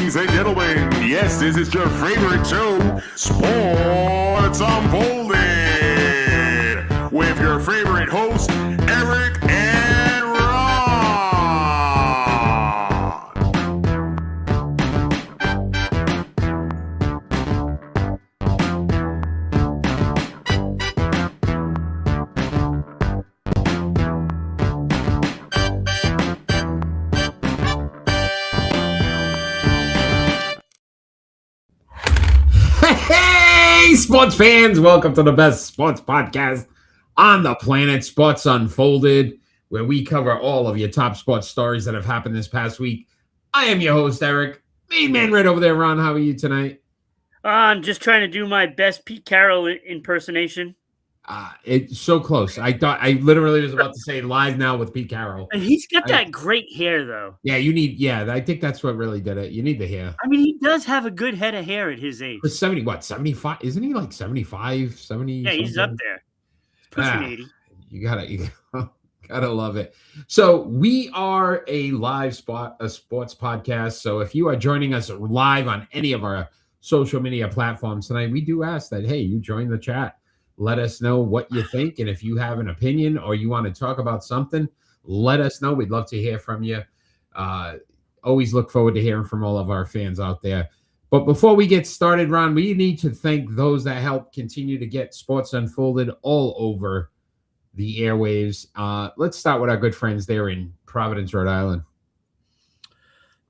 Ladies and gentlemen, yes, this is your favorite show, Sports Unfolded, with your favorite hosts, Eric and Ron. Hey, sports fans, welcome to the best sports podcast on the planet, Sports Unfolded, where we cover all of your top sports stories that have happened this past week. I am your host, Eric. Main man right over there, Ron. How are you tonight? I'm just trying to do my best Pete Carroll impersonation. It's so close. I literally was about to say live now with Pete Carroll. And he's got that great hair, though. Yeah, I think that's what really did it. You need the hair. I mean, he does have a good head of hair at his age. For 75? Isn't he like 75, 70? Yeah, he's up there. He's pushing 80. You gotta love it. So we are a live sports podcast. So if you are joining us live on any of our social media platforms tonight, we do ask that, hey, you join the chat. Let us know what you think. And if you have an opinion or you want to talk about something, let us know. We'd love to hear from you. Always look forward to hearing from all of our fans out there. But before we get started, Ron, we need to thank those that help continue to get Sports Unfolded all over the airwaves. Let's start with our good friends there in Providence, Rhode Island.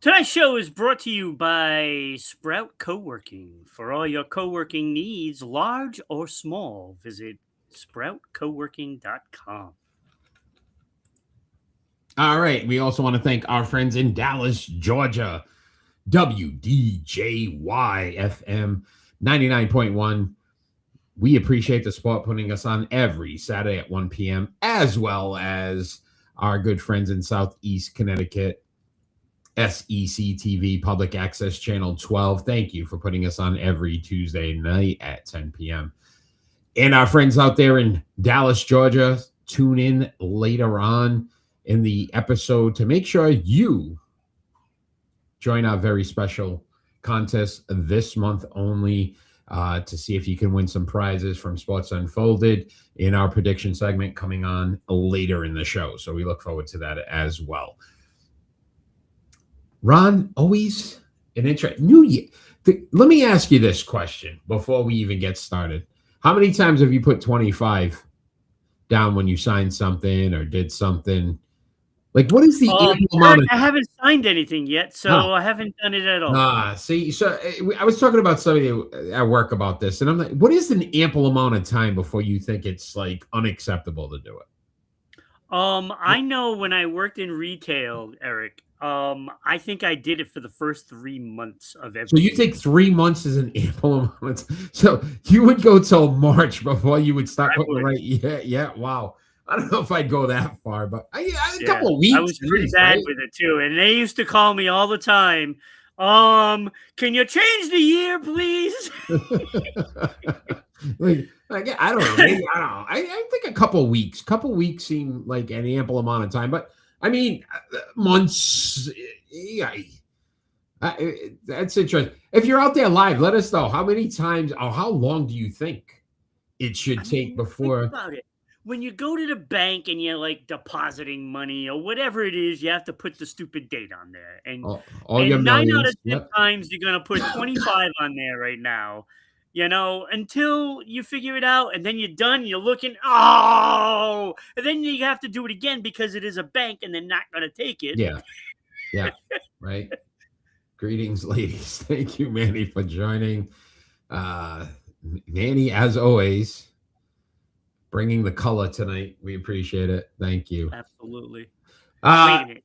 Tonight's show is brought to you by Sprout Co-working. For all your co-working needs, large or small, visit sproutcoworking.com. All right. We also want to thank our friends in Dallas, Georgia, WDJY FM 99.1. We appreciate the support putting us on every Saturday at 1 p.m., as well as our good friends in Southeast Connecticut, S6E2 Public Access Channel 12. Thank you for putting us on every Tuesday night at 10 p.m. And our friends out there in Dallas, Georgia, tune in later on in the episode to make sure you join our very special contest this month only to see if you can win some prizes from Sports Unfolded in our prediction segment coming on later in the show. So we look forward to that as well. Ron, always an interest. New Year. Let me ask you this question before we even get started. How many times have you put 25 down when you signed something or did something? Like, what is the amount? I haven't signed anything yet, so I haven't done it at all. See, so I was talking about somebody at work about this, and I'm like, what is an ample amount of time before you think it's like unacceptable to do it? I know when I worked in retail, Eric, I think I did it for the first 3 months of every. So you think 3 months is an ample amount? So you would go till March before you would start putting right? Yeah. Wow. I don't know if I'd go that far, but a couple of weeks. I was pretty bad with it too, and they used to call me all the time. Can you change the year, please? I don't know. Maybe, I don't know. I think a couple of weeks. Couple weeks seem like an ample amount of time, but I mean, months. Yeah, that's interesting. If you're out there live, let us know how many times or how long do you think it should take before. Think about it. When you go to the bank and you're like depositing money or whatever it is, you have to put the stupid date on there. And, and 9 out of 10 times you're going to put 25 on there right now, until you figure it out. And then you're done. You're looking, and then you have to do it again because it is a bank and they're not going to take it. Yeah, right. Greetings, ladies. Thank you, Manny, for joining. Manny, as always, bringing the color tonight. We appreciate it. Thank you. Absolutely. Wait a minute.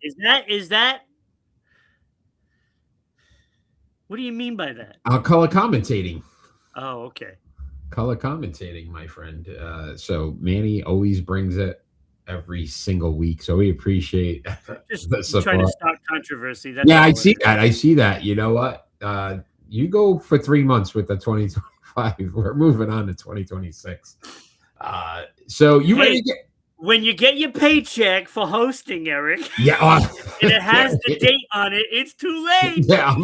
Is that what do you mean by that? Color commentating. Oh, okay. Color commentating, my friend. So Manny always brings it every single week. So we appreciate just trying to start controversy. That's I see that. I see that. You know what? You go for 3 months with the 2025. We're moving on to 2026. So you ready to get when you get your paycheck for hosting, Eric? Yeah. and it has the date on it, it's too late. Yeah,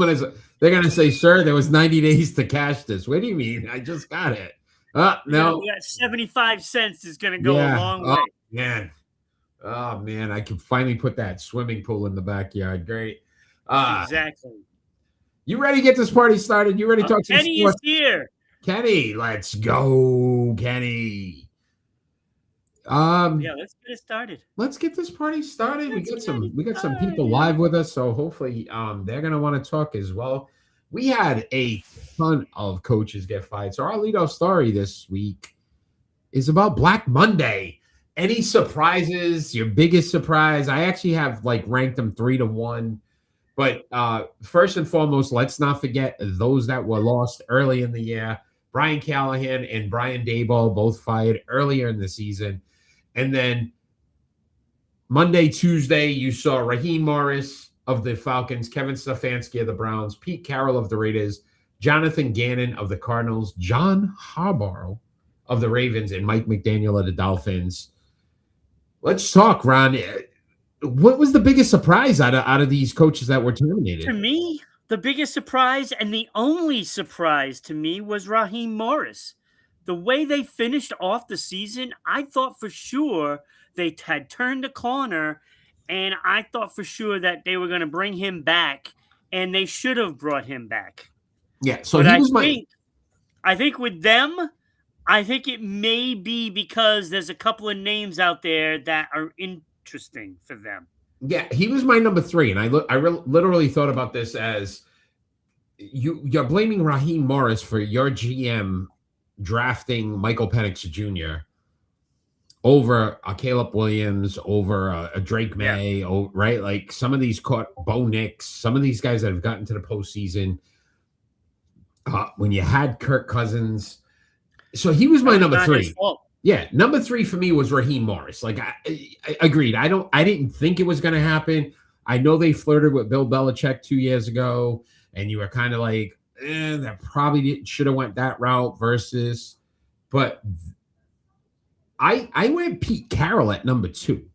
they're gonna say, sir, there was 90 days to cash this. What do you mean? I just got it. No. Yeah, 75 cents is gonna go a long way. Man. Oh man, I can finally put that swimming pool in the backyard. Great. Exactly. You ready to get this party started? You ready to talk some Kenny sports? is here. Kenny, let's go, Kenny. Yeah, let's get it started. Let's get this party started. We got some people live with us, so hopefully they're gonna want to talk as well. We had a ton of coaches get fired. So our leadoff story this week is about Black Monday. Any surprises? Your biggest surprise? I actually have ranked them 3-1. But first and foremost, let's not forget those that were lost early in the year. Brian Callahan and Brian Daboll both fired earlier in the season. And then Monday, Tuesday, you saw Raheem Morris of the Falcons, Kevin Stefanski of the Browns, Pete Carroll of the Raiders, Jonathan Gannon of the Cardinals, John Harbaugh of the Ravens, and Mike McDaniel of the Dolphins. Let's talk, Ron. What was the biggest surprise out of these coaches that were terminated? To me, the biggest surprise and the only surprise to me was Raheem Morris. The way they finished off the season, I thought for sure they had turned a corner, and I thought for sure that they were going to bring him back, and they should have brought him back. Yeah, so but I think with them, I think it may be because there's a couple of names out there that are interesting for them. Yeah, he was my number 3, and I literally thought about this as you're blaming Raheem Morris for your GM drafting Michael Penix Jr. over a Caleb Williams, over a Drake May, right? Like some of these Bo Nix, some of these guys that have gotten to the postseason. When you had Kirk Cousins, so he was my number 3. Yeah, number 3 for me was Raheem Morris. Like I agreed. I didn't think it was going to happen. I know they flirted with Bill Belichick 2 years ago, and you were kind of like, that probably should have went that route versus. But I went Pete Carroll at number 2.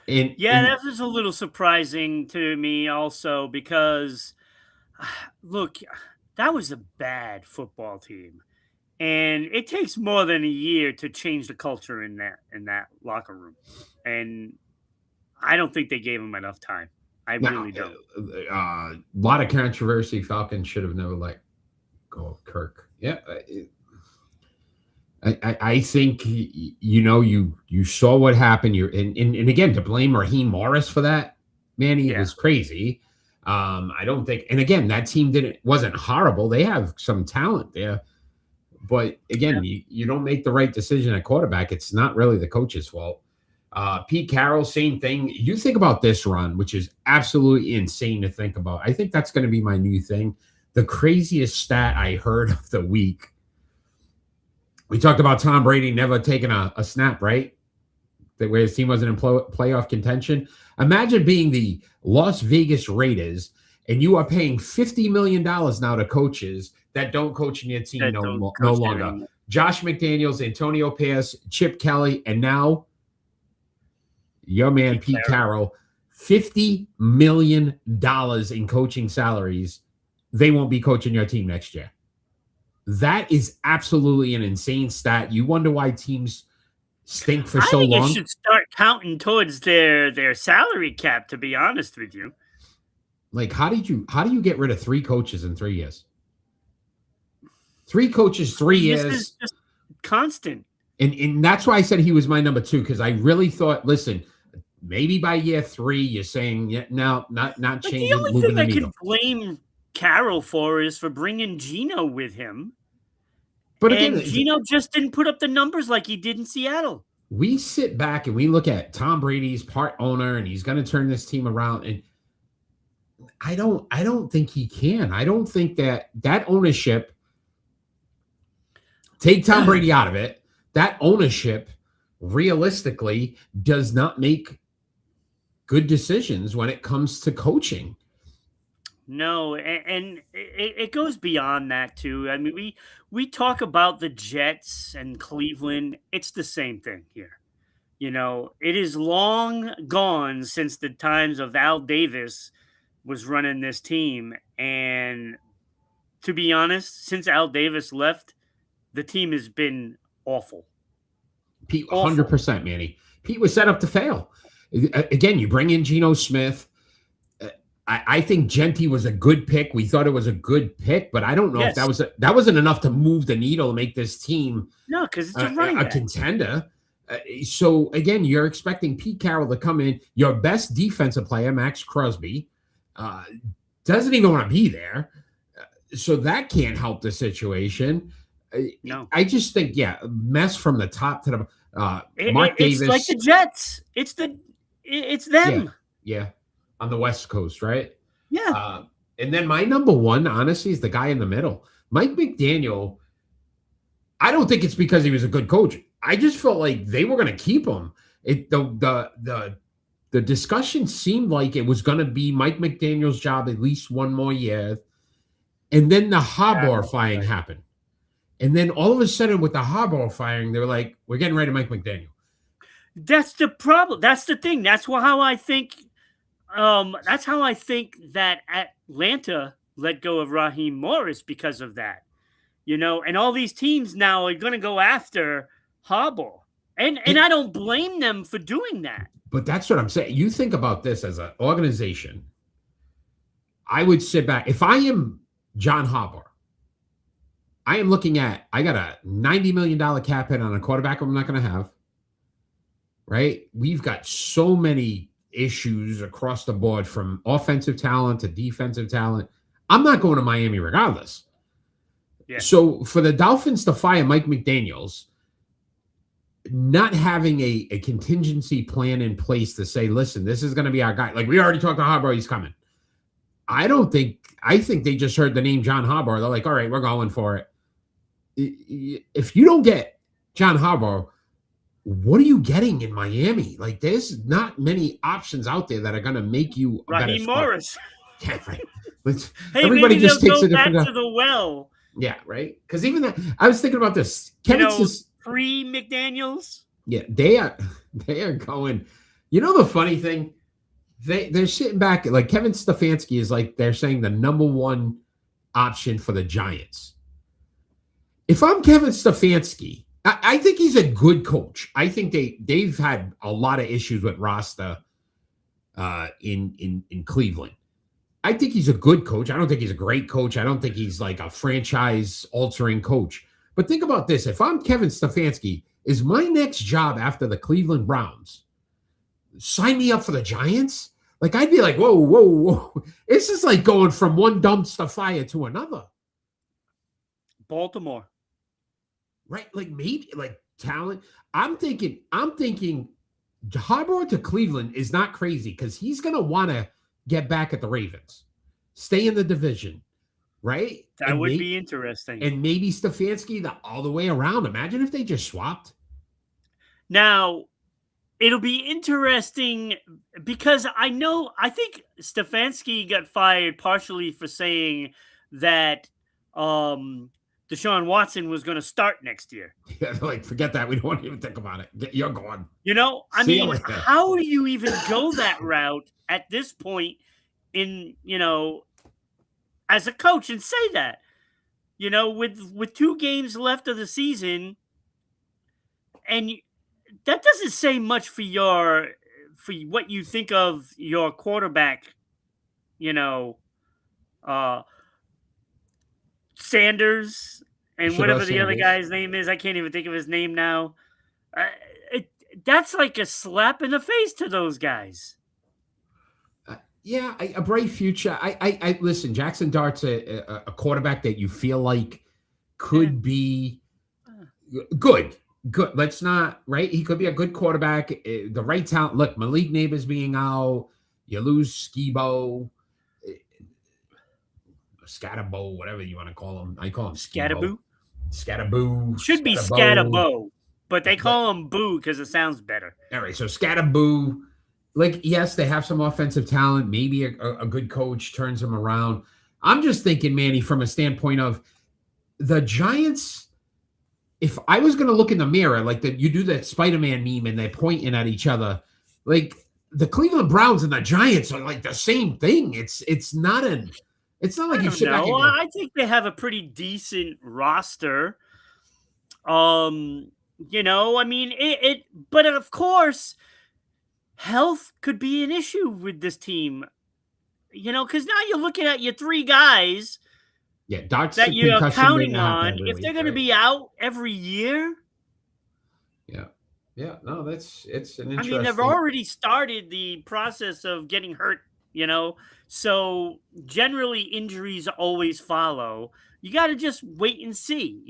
And that was a little surprising to me also because, look, that was a bad football team. And it takes more than a year to change the culture in that locker room. And I don't think they gave him enough time. I really don't. A lot of controversy. Falcons should have never let go of Kirk. Yeah. I think, you saw what happened. And again, to blame Raheem Morris for that, man, he was crazy. I don't think, and again, that team wasn't horrible. They have some talent there. But again, you don't make the right decision at quarterback. It's not really the coach's fault. Pete Carroll, same thing. You think about this run, which is absolutely insane to think about. I think that's going to be my new thing. The craziest stat I heard of the week. We talked about Tom Brady never taking a snap, right? Where his team wasn't in playoff contention. Imagine being the Las Vegas Raiders and you are paying $50 million now to coaches that don't coach in your team no longer. Anymore. Josh McDaniels, Antonio Pierce, Chip Kelly, and now your man Pete Carroll, $50 million in coaching salaries. They won't be coaching your team next year. That is absolutely an insane stat. You wonder why teams stink for so long. I think it should start counting towards their salary cap, to be honest with you. Like, how do you get rid of 3 coaches in 3 years? 3 coaches, 3 years. This is just constant. And that's why I said he was my number 2, because I really thought, listen, maybe by year 3, you're saying, no, not changing. The only thing I can blame Carroll for is for bringing Geno with him. But again, Geno just didn't put up the numbers like he did in Seattle. We sit back and we look at Tom Brady's part owner, and he's going to turn this team around. And I don't think he can. I don't think that ownership, take Tom Brady out of it, that ownership realistically does not make good decisions when it comes to coaching. No, and it goes beyond that too. I mean, we talk about the Jets and Cleveland. It's the same thing here. It is long gone since the times of Al Davis was running this team. And to be honest, since Al Davis left, the team has been awful. Pete, 100%, Manny. Pete was set up to fail. Again, you bring in Geno Smith. I think Genty was a good pick. We thought it was a good pick, but I don't know if that wasn't enough to move the needle and make this team because it's a contender. So again, you're expecting Pete Carroll to come in. Your best defensive player, Max Crosby, doesn't even want to be there. So that can't help the situation. No, I just think, mess from the top to the Mark Davis. It's like the Jets. It's them. Yeah. On the West Coast, right? Yeah. And then my number one, honestly, is the guy in the middle. Mike McDaniel, I don't think it's because he was a good coach. I just felt like they were going to keep him. The discussion seemed like it was going to be Mike McDaniel's job at least one more year. And then the Harbaugh firing happened. And then all of a sudden with the Harbaugh firing, they were like, we're getting rid of Mike McDaniel. That's the problem. That's the thing. That's how I think that Atlanta let go of Raheem Morris because of that. And all these teams now are going to go after Harbaugh. And I don't blame them for doing that. But that's what I'm saying. You think about this as an organization. I would sit back. If I am John Harbaugh, I am looking at, I got a $90 million cap hit on a quarterback I'm not going to have. Right? We've got so many issues across the board from offensive talent to defensive talent. I'm not going to Miami regardless. Yeah. So for the Dolphins to fire Mike McDaniels, not having a contingency plan in place to say, listen, this is going to be our guy. Like we already talked to Harbaugh, he's coming. I think they just heard the name John Harbaugh. They're like, all right, we're going for it. If you don't get John Harbaugh, what are you getting in Miami? Like, there's not many options out there that are going to make you a better Raheem Morris. Yeah, right. Hey, everybody maybe just takes go a different back to the well. Yeah, right. Because even that, I was thinking about this. Kevin's pre-McDaniels. Yeah, they are going. You know the funny thing, they're sitting back like Kevin Stefanski is like they're saying the number one option for the Giants. If I'm Kevin Stefanski, I think he's a good coach. I think they've had a lot of issues with Rasta in Cleveland. I think he's a good coach. I don't think he's a great coach. I don't think he's like a franchise-altering coach. But think about this. If I'm Kevin Stefanski, is my next job after the Cleveland Browns, sign me up for the Giants? Like, I'd be like, whoa. This is like going from one dumpster fire to another. Baltimore. Right, like maybe like talent. I'm thinking Harbaugh to Cleveland is not crazy because he's gonna want to get back at the Ravens, stay in the division, right? That would be interesting. And maybe Stefanski all the way around. Imagine if they just swapped. Now, it'll be interesting because I think Stefanski got fired partially for saying that Deshaun Watson was going to start next year. Yeah, like, forget that. We don't want to even think about it. You're gone. I mean, how do you even go that route at this point in, as a coach and say that, with 2 games left of the season, and that doesn't say much for what you think of your quarterback, Sanders and whatever the other guy's name is. I can't even think of his name now. That's like a slap in the face to those guys. A bright future. I listen. Jackson Dart's a quarterback that you feel like could be good. Let's not right. He could be a good quarterback. The right talent. Look, Malik Neighbors being out. You lose Skibo. Scatterbo, whatever you want to call him. I call him Scatterboo. Scatterboo. Should be Scatterbo, but they call him Boo because it sounds better. All right, so Scatterboo. Like, yes, they have some offensive talent. Maybe a good coach turns them around. I'm just thinking, Manny, from a standpoint of the Giants, if I was going to look in the mirror, like you do that Spider-Man meme and they're pointing at each other, like the Cleveland Browns and the Giants are like the same thing. It's not like you sit back and go, I think they have a pretty decent roster. I mean, but of course, health could be an issue with this team. Because now you're looking at your three guys that you're counting on. If they're going to be out every year. Yeah. No, it's an interesting. I mean, they've already started the process of getting hurt, so generally injuries always follow. You got to just wait and see,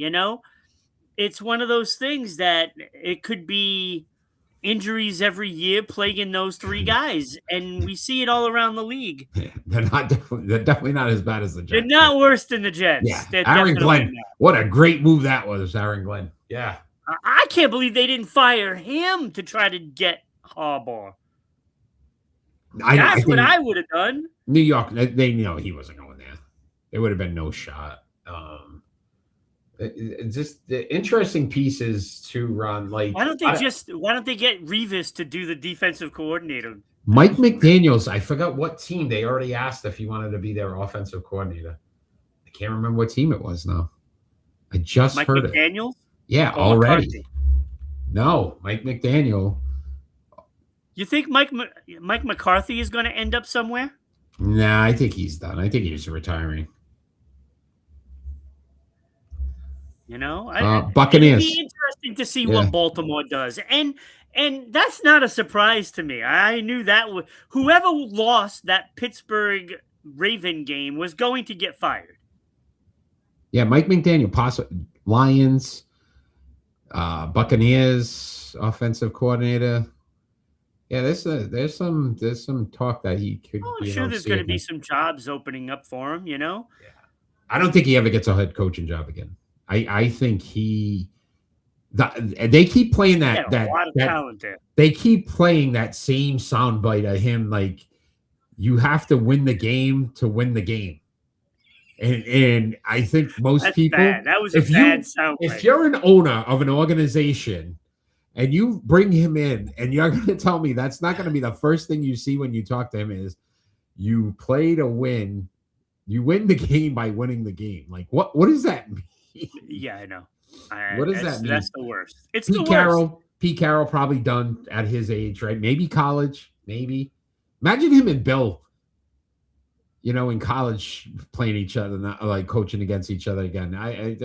It's one of those things that it could be injuries every year plaguing those three guys, and we see it all around the league. Yeah, they're definitely not as bad as the Jets. They're not worse than the Jets. Yeah, Aaron Glenn. What a great move that was, Aaron Glenn. Yeah. I can't believe they didn't fire him to try to get Harbaugh. That's what I would have done. New York, they know he wasn't going there. There would have been no shot. Just the interesting pieces to run. Like, why don't they get Revis to do the defensive coordinator? Mike McDaniels, I forgot what team they already asked if he wanted to be their offensive coordinator. I can't remember what team it was now. I just heard it. Mike McDaniels? Yeah, already. McCarthy. No, Mike McDaniel. You think Mike McCarthy is going to end up somewhere? Nah, I think he's done. I think he's retiring. Buccaneers. It'd be interesting to see what Baltimore does, and that's not a surprise to me. I knew that whoever lost that Pittsburgh Raven game was going to get fired. Yeah, Mike McDaniel, Lions, Buccaneers offensive coordinator. Yeah, there's some talk that he could. I'm sure there's going to be some jobs opening up for him. Yeah, I don't think he ever gets a head coaching job again. I think they keep playing that. A lot of talent there. They keep playing that same soundbite of him, like you have to win the game to win the game. And I think most people, that was a bad soundbite. If you're an owner of an organization and you bring him in and you're going to tell me that's not going to be the first thing you see when you talk to him is you play to win. You win the game by winning the game. Like, what does that mean? Yeah, I know. What does that mean? That's the worst. It's the worst. Pete Carroll probably done at his age, right? Maybe college, maybe. Imagine him and Bill, in college playing each other, not like coaching against each other again. I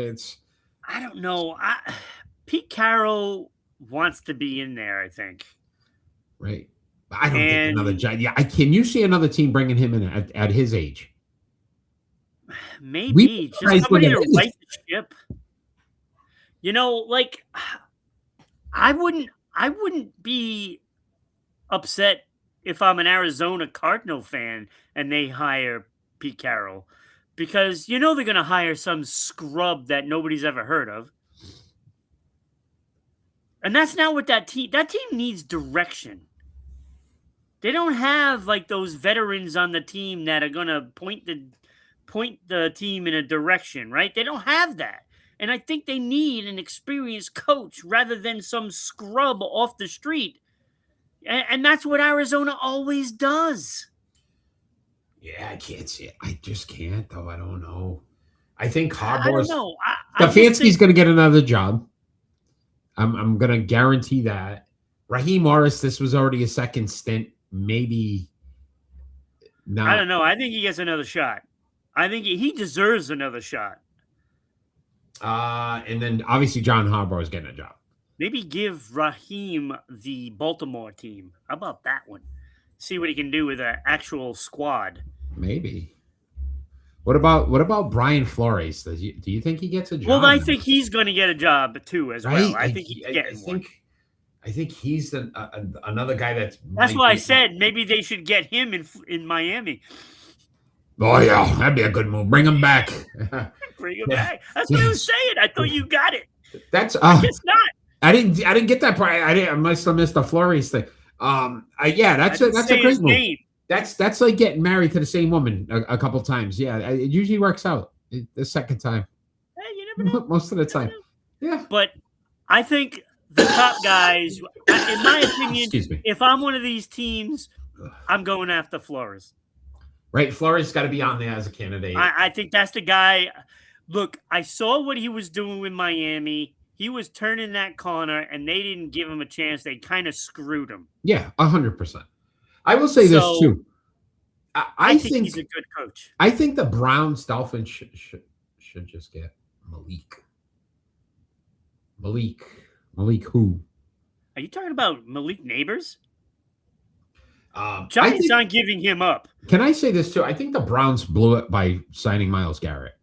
don't know. Pete Carroll wants to be in there, I think. Right. I don't think another job. Yeah, can you see another team bringing him in at his age? Maybe just somebody to right the ship. I wouldn't be upset if I'm an Arizona Cardinal fan and they hire Pete Carroll, because they're going to hire some scrub that nobody's ever heard of. And that's not what that team needs direction. They don't have like those veterans on the team that are going to point the team in a direction, right? They don't have that. And I think they need an experienced coach rather than some scrub off the street. And that's what Arizona always does. Yeah, I can't see it. I just can't, though. I don't know. I think Harbaugh's... I don't know. Stefanski's going to get another job. I'm going to guarantee that. Raheem Morris, this was already a second stint. Maybe not. I don't know. I think he gets another shot. I think he deserves another shot. And then obviously John Harbaugh is getting a job. Maybe give Raheem the Baltimore team. How about that one? See what he can do with an actual squad. Maybe. What about Brian Flores? Do you think he gets a job? Well, I think he's going to get a job too as well. I think he's getting one. I think he's another guy that's. That's why I said maybe they should get him in Miami. Oh yeah, that'd be a good move. Bring him back. Bring him back. That's what I was saying. I thought you got it. That's. I guess not. I didn't get that part. I must have missed the Flores thing. That's a great move. Name. That's like getting married to the same woman a couple times. Yeah, it usually works out the second time. Hey, you never know. Most of the time. Yeah. But I think the top guys, in my opinion, Excuse me. if I'm one of these teams, I'm going after Flores. Right, Flores got to be on there as a candidate. I think that's the guy. Look, I saw what he was doing with Miami. He was turning that corner, and they didn't give him a chance. They kind of screwed him. Yeah, 100%. I will say this too. I think he's a good coach. I think the Browns Dolphins should just get Malik. Malik who? Are you talking about Malik Neighbors? Giants aren't giving him up. Can I say this too? I think the Browns blew it by signing Myles Garrett.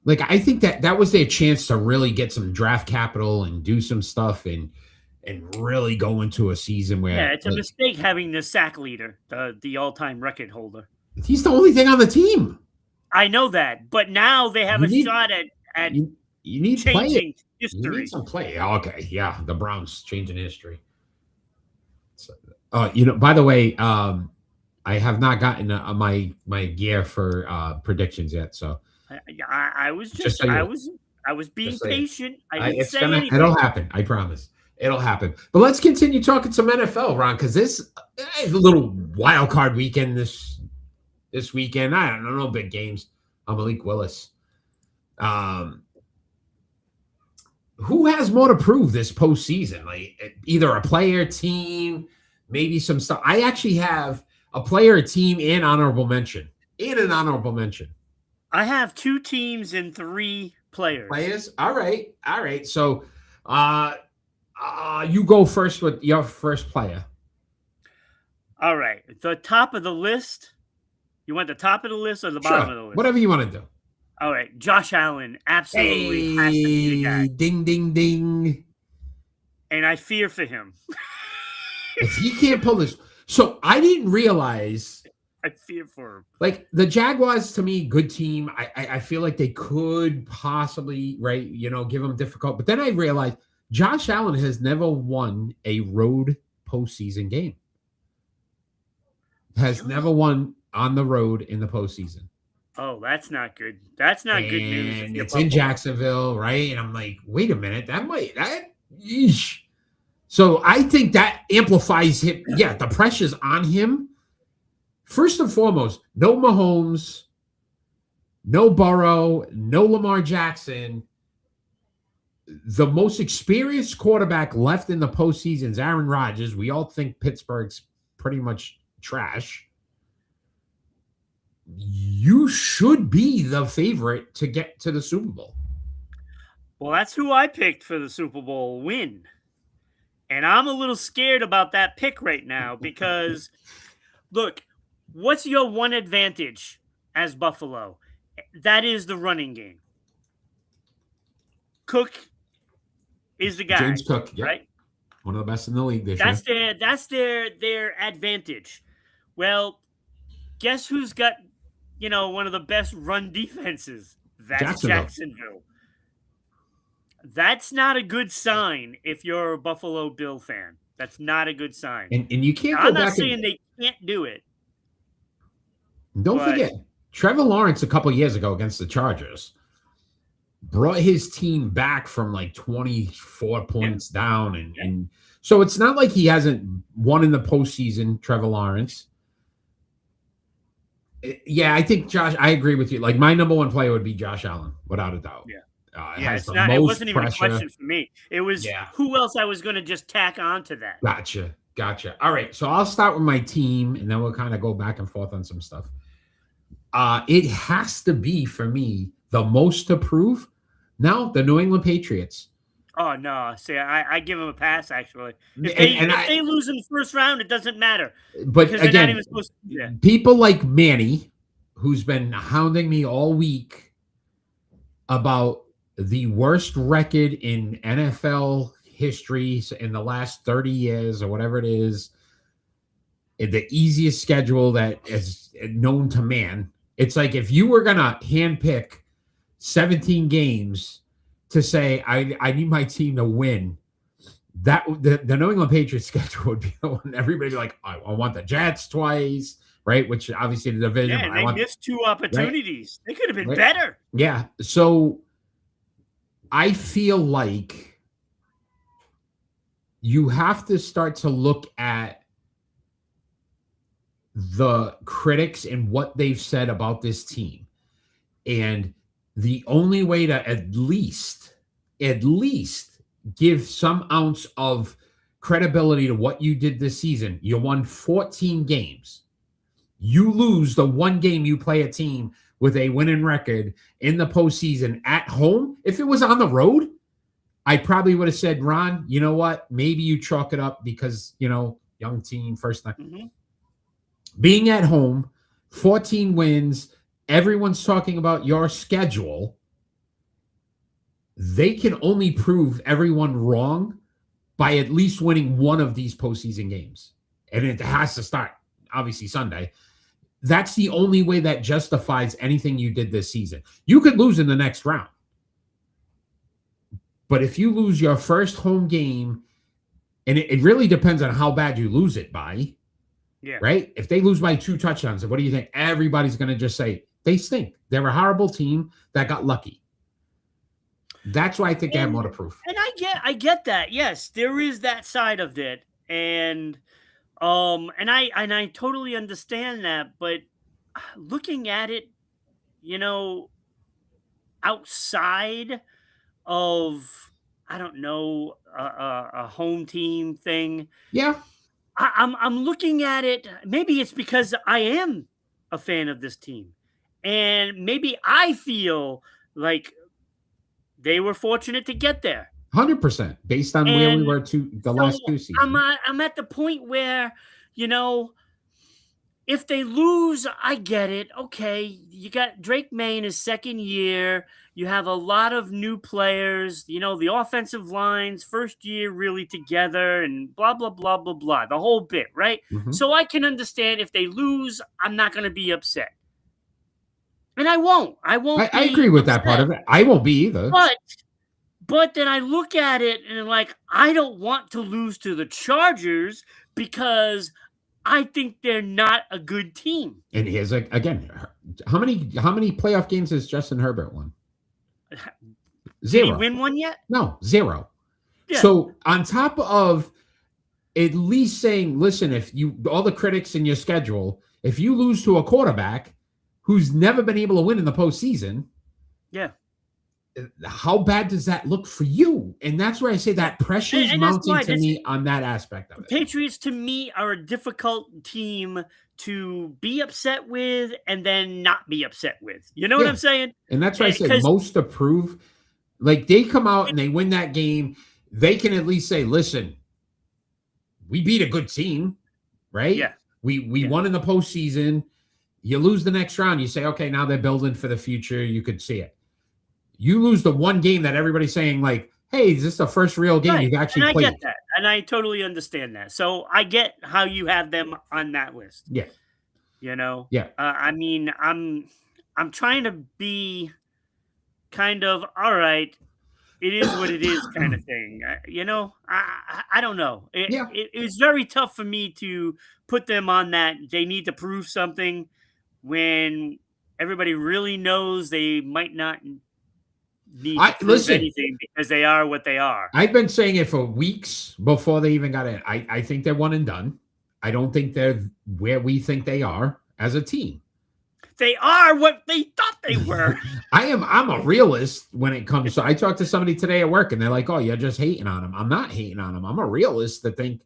Like, I think that was their chance to really get some draft capital and do some stuff and really go into a season where it's a mistake having the sack leader, the all-time record holder. He's the only thing on the team. I know that, but now they have shot at you need changing history. You need some play. Okay, yeah, the Browns changing history. So, by the way, I have not gotten my gear for predictions yet. So I was being patient. I didn't say anything. It'll happen. I promise. It'll happen. But let's continue talking some NFL, Ron, because this is a little wild card weekend this weekend. I don't know, no big games. I'm Malik Willis. Who has more to prove this postseason? Like either a player, team, maybe some stuff. I actually have a player, a team, and honorable mention. I have 2 teams and 3 players. All right. So, you go first with your first player. All right. The top of the list. You want the top of the list or the bottom of the list? Whatever you want to do. All right. Josh Allen absolutely has to be the guy. Ding, ding, ding. And I fear for him. If he can't pull this. So I didn't realize. I fear for him. Like the Jaguars, to me, good team. I feel like they could possibly, right, give them difficult. But then I realized Josh Allen has never won a road postseason game. Has never won on the road in the postseason. Oh, that's not good. That's not good news. And it's in Jacksonville, right? And I'm like, wait a minute, yeesh. So I think that amplifies him. Yeah, the pressure's on him. First and foremost, no Mahomes, no Burrow, no Lamar Jackson. The most experienced quarterback left in the postseason is Aaron Rodgers. We all think Pittsburgh's pretty much trash. You should be the favorite to get to the Super Bowl. Well, that's who I picked for the Super Bowl win. And I'm a little scared about that pick right now because, look, what's your one advantage as Buffalo? That is the running game. Cook is the guy. James Cook, right? One of the best in the league this year. That's their advantage. Well, guess who's got, one of the best run defenses? That's Jacksonville. That's not a good sign if you're a Buffalo Bill fan. That's not a good sign. And you can't I'm not saying they can't do it. Don't forget, Trevor Lawrence a couple years ago against the Chargers brought his team back from like 24 points down. And so it's not like he hasn't won in the postseason, Trevor Lawrence. Yeah, I think I agree with you. Like my number one player would be Josh Allen, without a doubt. Yeah. It wasn't even a question for me. It was who else I was going to just tack on to that. Gotcha. All right, so I'll start with my team, and then we'll kind of go back and forth on some stuff. It has to be, for me, the most to prove. Now, the New England Patriots. Oh, no. See, I give them a pass, actually. If they lose in the first round, it doesn't matter. But again, people like Manny, who's been hounding me all week about the worst record in NFL history in the last 30 years or whatever it is, the easiest schedule that is known to man. It's like if you were going to handpick 17 games to say, I need my team to win, that the New England Patriots schedule would be the one everybody be like, I want the Jets twice, right? Which obviously the division. Yeah, they missed 2 opportunities. Right? They could have been better. Yeah. So I feel like you have to start to look at the critics and what they've said about this team. And the only way to at least give some ounce of credibility to what you did this season, you won 14 games. You lose the one game you play a team with a winning record in the postseason at home. If it was on the road, I probably would have said, Ron, you know what? Maybe you chalk it up because, young team, first time. Mm-hmm. Being at home, 14 wins, everyone's talking about your schedule. They can only prove everyone wrong by at least winning one of these postseason games. And it has to start, obviously, Sunday. That's the only way that justifies anything you did this season. You could lose in the next round. But if you lose your first home game, and it really depends on how bad you lose it by, right? If they lose by 2 touchdowns, what do you think? Everybody's going to just say, they stink. They're a horrible team that got lucky. That's why I think they have more to prove. And I get that. Yes, there is that side of it. And I totally understand that, but looking at it, outside of, I don't know, a home team thing. Yeah. I'm looking at it. Maybe it's because I am a fan of this team, and maybe I feel like they were fortunate to get there. 100% based on where we were the last 2 seasons. I'm at the point where, if they lose, I get it. Okay, you got Drake May in his second year. You have a lot of new players. The offensive lines, first year really together, and blah, blah, blah, blah, blah. The whole bit, right? Mm-hmm. So I can understand if they lose, I'm not going to be upset. And I won't. I agree with that part of it. I won't be either. But then I look at it and I don't want to lose to the Chargers because I think they're not a good team. And here's again, how many playoff games has Justin Herbert won? 0. Did he win one yet? No, 0. Yeah. So on top of at least saying, listen, if all the critics in your schedule, if you lose to a quarterback who's never been able to win in the postseason, how bad does that look for you? And that's where I say that pressure is mounting to me on that aspect of it. Patriots, to me, are a difficult team to be upset with and then not be upset with. You know what I'm saying? And that's why I said most approve. Like, they come out and they win that game, they can at least say, listen, we beat a good team, right? Yeah. We won in the postseason. You lose the next round, you say, okay, now they're building for the future. You could see it. You lose the one game that everybody's saying, like, hey, is this the first real game you've actually played? I get that. And I totally understand that. So I get how you have them on that list. Yeah. Yeah. I mean, I'm trying to be kind of, all right, it is what it is kind of thing. I don't know. It was very tough for me to put them on that. They need to prove something when everybody really knows they might not need to prove anything because they are what they are. I've been saying it for weeks before they even got in. I think they're one and done. I don't think they're where we think they are as a team. They are what they thought they were. I'm a realist when it comes to. I talked to somebody today at work and they're like, "Oh, you're just hating on them." I'm not hating on them. I'm a realist that think.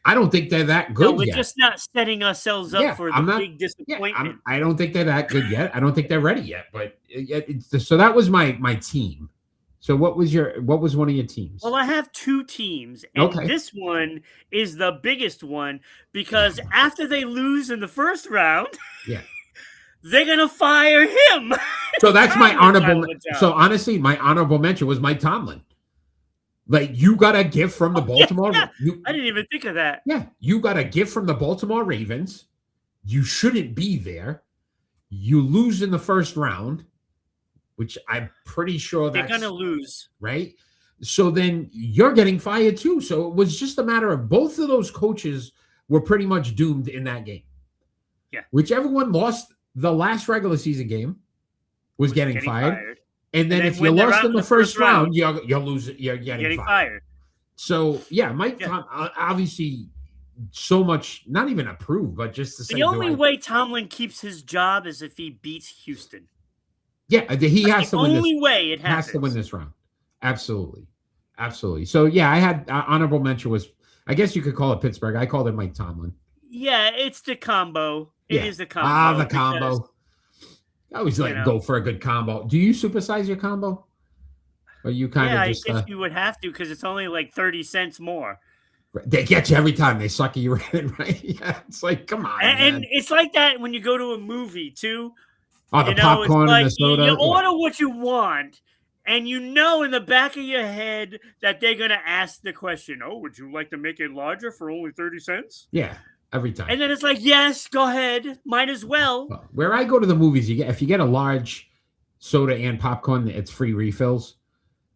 I don't think they're that good. No, we're just not setting ourselves up for the big disappointment. I don't think they're that good yet. I don't think they're ready yet. But so that was my team. So what was one of your teams? Well, I have 2 teams, and this one is the biggest one because after they lose in the first round, they're gonna fire him. So that's my honorable. So honestly, my honorable mention was Mike Tomlin. Like, you got a gift from the Baltimore. I didn't even think of that. Yeah, you got a gift from the Baltimore Ravens. You shouldn't be there. You lose in the first round, which I'm pretty sure they're going to lose. Right? So then you're getting fired too. So it was just a matter of both of those coaches were pretty much doomed in that game. Yeah. Whichever one lost the last regular season game was getting fired. And then if you lost in the first round, you'll lose. You're getting fired. So yeah, Mike Tomlin, obviously so much, not even approved, but just to say the only way Tomlin keeps his job is if he beats Houston. Yeah, he has to win this. The only way it happens. Has to win this round. Absolutely. So yeah, I had honorable mention was, I guess you could call it Pittsburgh. I called it Mike Tomlin. Yeah, it's the combo. It is the combo. The combo. I always go for a good combo. Do you supersize your combo? Or you kind of just... I guess you would have to, because it's only like 30 cents more. They get you every time. They sucker you in, right? Yeah, it's like, come on. And it's like that when you go to a movie, too. Oh, the popcorn and the soda. You order what you want, and you know in the back of your head that they're going to ask the question, oh, would you like to make it larger for only 30 cents? Yeah, every time. And then it's like, yes, go ahead. Might as well. Where I go to the movies, if you get a large soda and popcorn, it's free refills.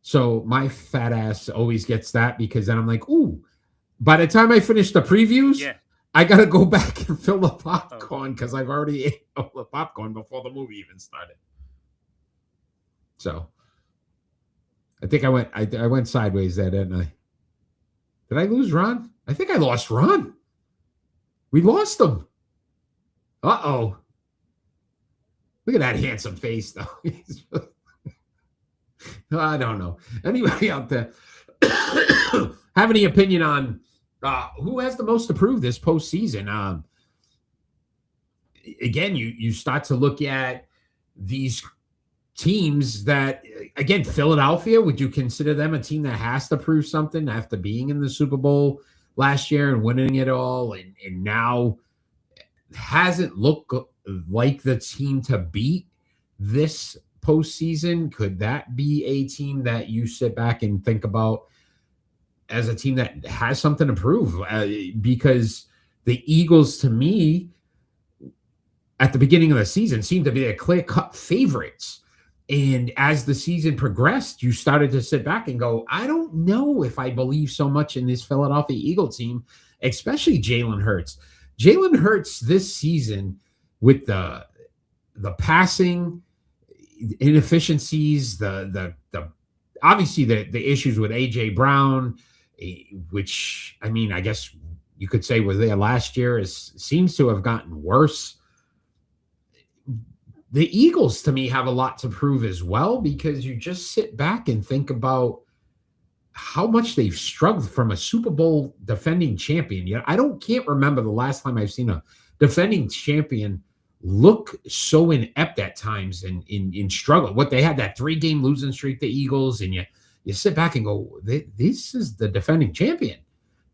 So my fat ass always gets that, because then I'm like, ooh, by the time I finish the previews, I got to go back and fill the popcorn because I've already ate all the popcorn before the movie even started. So I think I went sideways there, didn't I? Did I lose Ron? I think I lost Ron. We lost him. Uh-oh. Look at that handsome face, though. I don't know. Anybody out there have any opinion on who has the most to prove this postseason? Again, you start to look at these teams that, again, Philadelphia, would you consider them a team that has to prove something after being in the Super Bowl last year and winning it all, and now hasn't looked like the team to beat this postseason? Could that be a team that you sit back and think about as a team that has something to prove? Because the Eagles, to me, at the beginning of the season, seemed to be a clear-cut favorites. And as the season progressed, you started to sit back and go, I don't know if I believe so much in this Philadelphia Eagle team, especially Jalen Hurts. Jalen Hurts this season, with the passing inefficiencies, the obviously the issues with AJ Brown, which, I mean, I guess you could say was there last year, seems to have gotten worse. The Eagles, to me, have a lot to prove as well, because you just sit back and think about how much they've struggled from a Super Bowl defending champion. Can't remember the last time I've seen a defending champion look so inept at times and in struggle. What they had, that 3-game losing streak, the Eagles, and you sit back and go, this is the defending champion.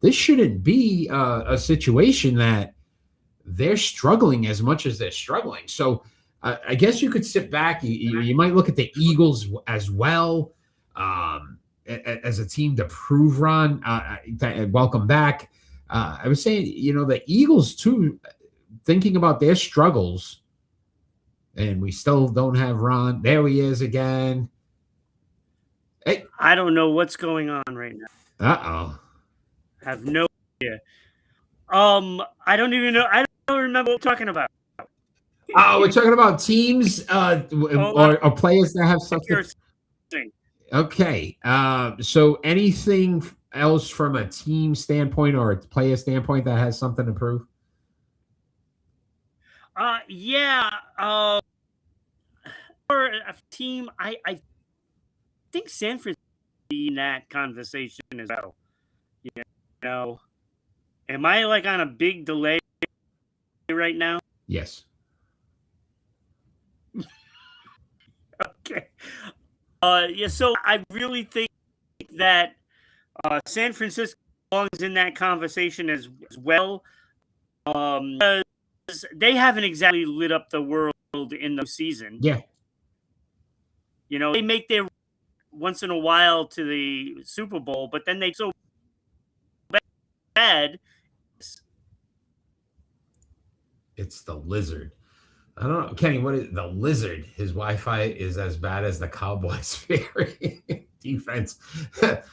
This shouldn't be a situation that they're struggling as much as they're struggling. So I guess you could sit back. You might look at the Eagles as well as a team to prove, Ron. Welcome back. I was saying, the Eagles too, thinking about their struggles, and we still don't have Ron. There he is again. Hey. I don't know what's going on right now. Uh-oh. Have no idea. I don't even know. I don't remember what we're talking about. Oh, we're talking about teams or players that have something. Okay. So anything else from a team standpoint or a player standpoint that has something to prove? For a team, I think San Francisco in that conversation as well. Am I on a big delay right now? Yes. Okay. So I really think that San Francisco belongs in that conversation as well. Because they haven't exactly lit up the world in the season. Yeah. They make their once in a while to the Super Bowl, but then they so bad. It's the lizard. I don't know, Kenny. What is the lizard? His Wi-Fi is as bad as the Cowboys' very defense.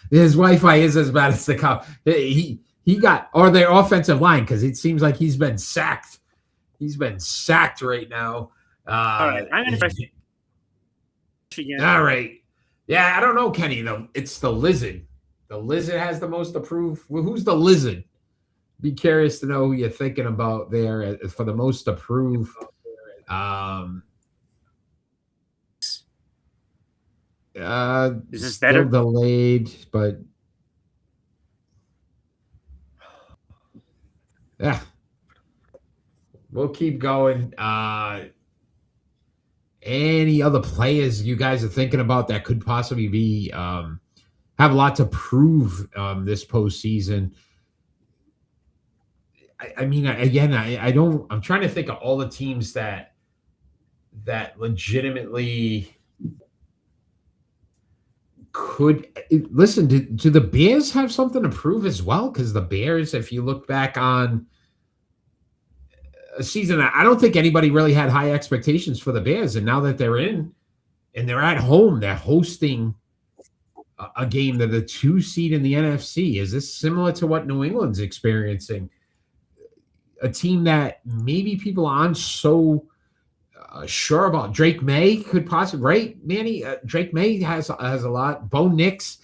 His Wi-Fi is as bad as the Cow. He got, or their offensive line, because it seems like he's been sacked. He's been sacked right now. All right, I'm gonna. All right. Yeah, I don't know, Kenny. Though it's the Lizard. The Lizard has the most approved. Well, who's the Lizard? Be curious to know who you're thinking about there for the most approved. Is this still better? Delayed, but yeah, we'll keep going. Any other players you guys are thinking about that could possibly be have a lot to prove this postseason? I mean, again, I don't. I'm trying to think of all the teams that legitimately could listen. Do the Bears have something to prove as well? Because the Bears, if you look back on a season, I don't think anybody really had high expectations for the Bears, and now that they're in and they're at home, they're hosting a game. They're the 2 seed in the NFC. Is this similar to what New England's experiencing? A team that maybe people aren't so sure about. Drake May could possibly, right, Manny? Drake May has a lot. Bo Nix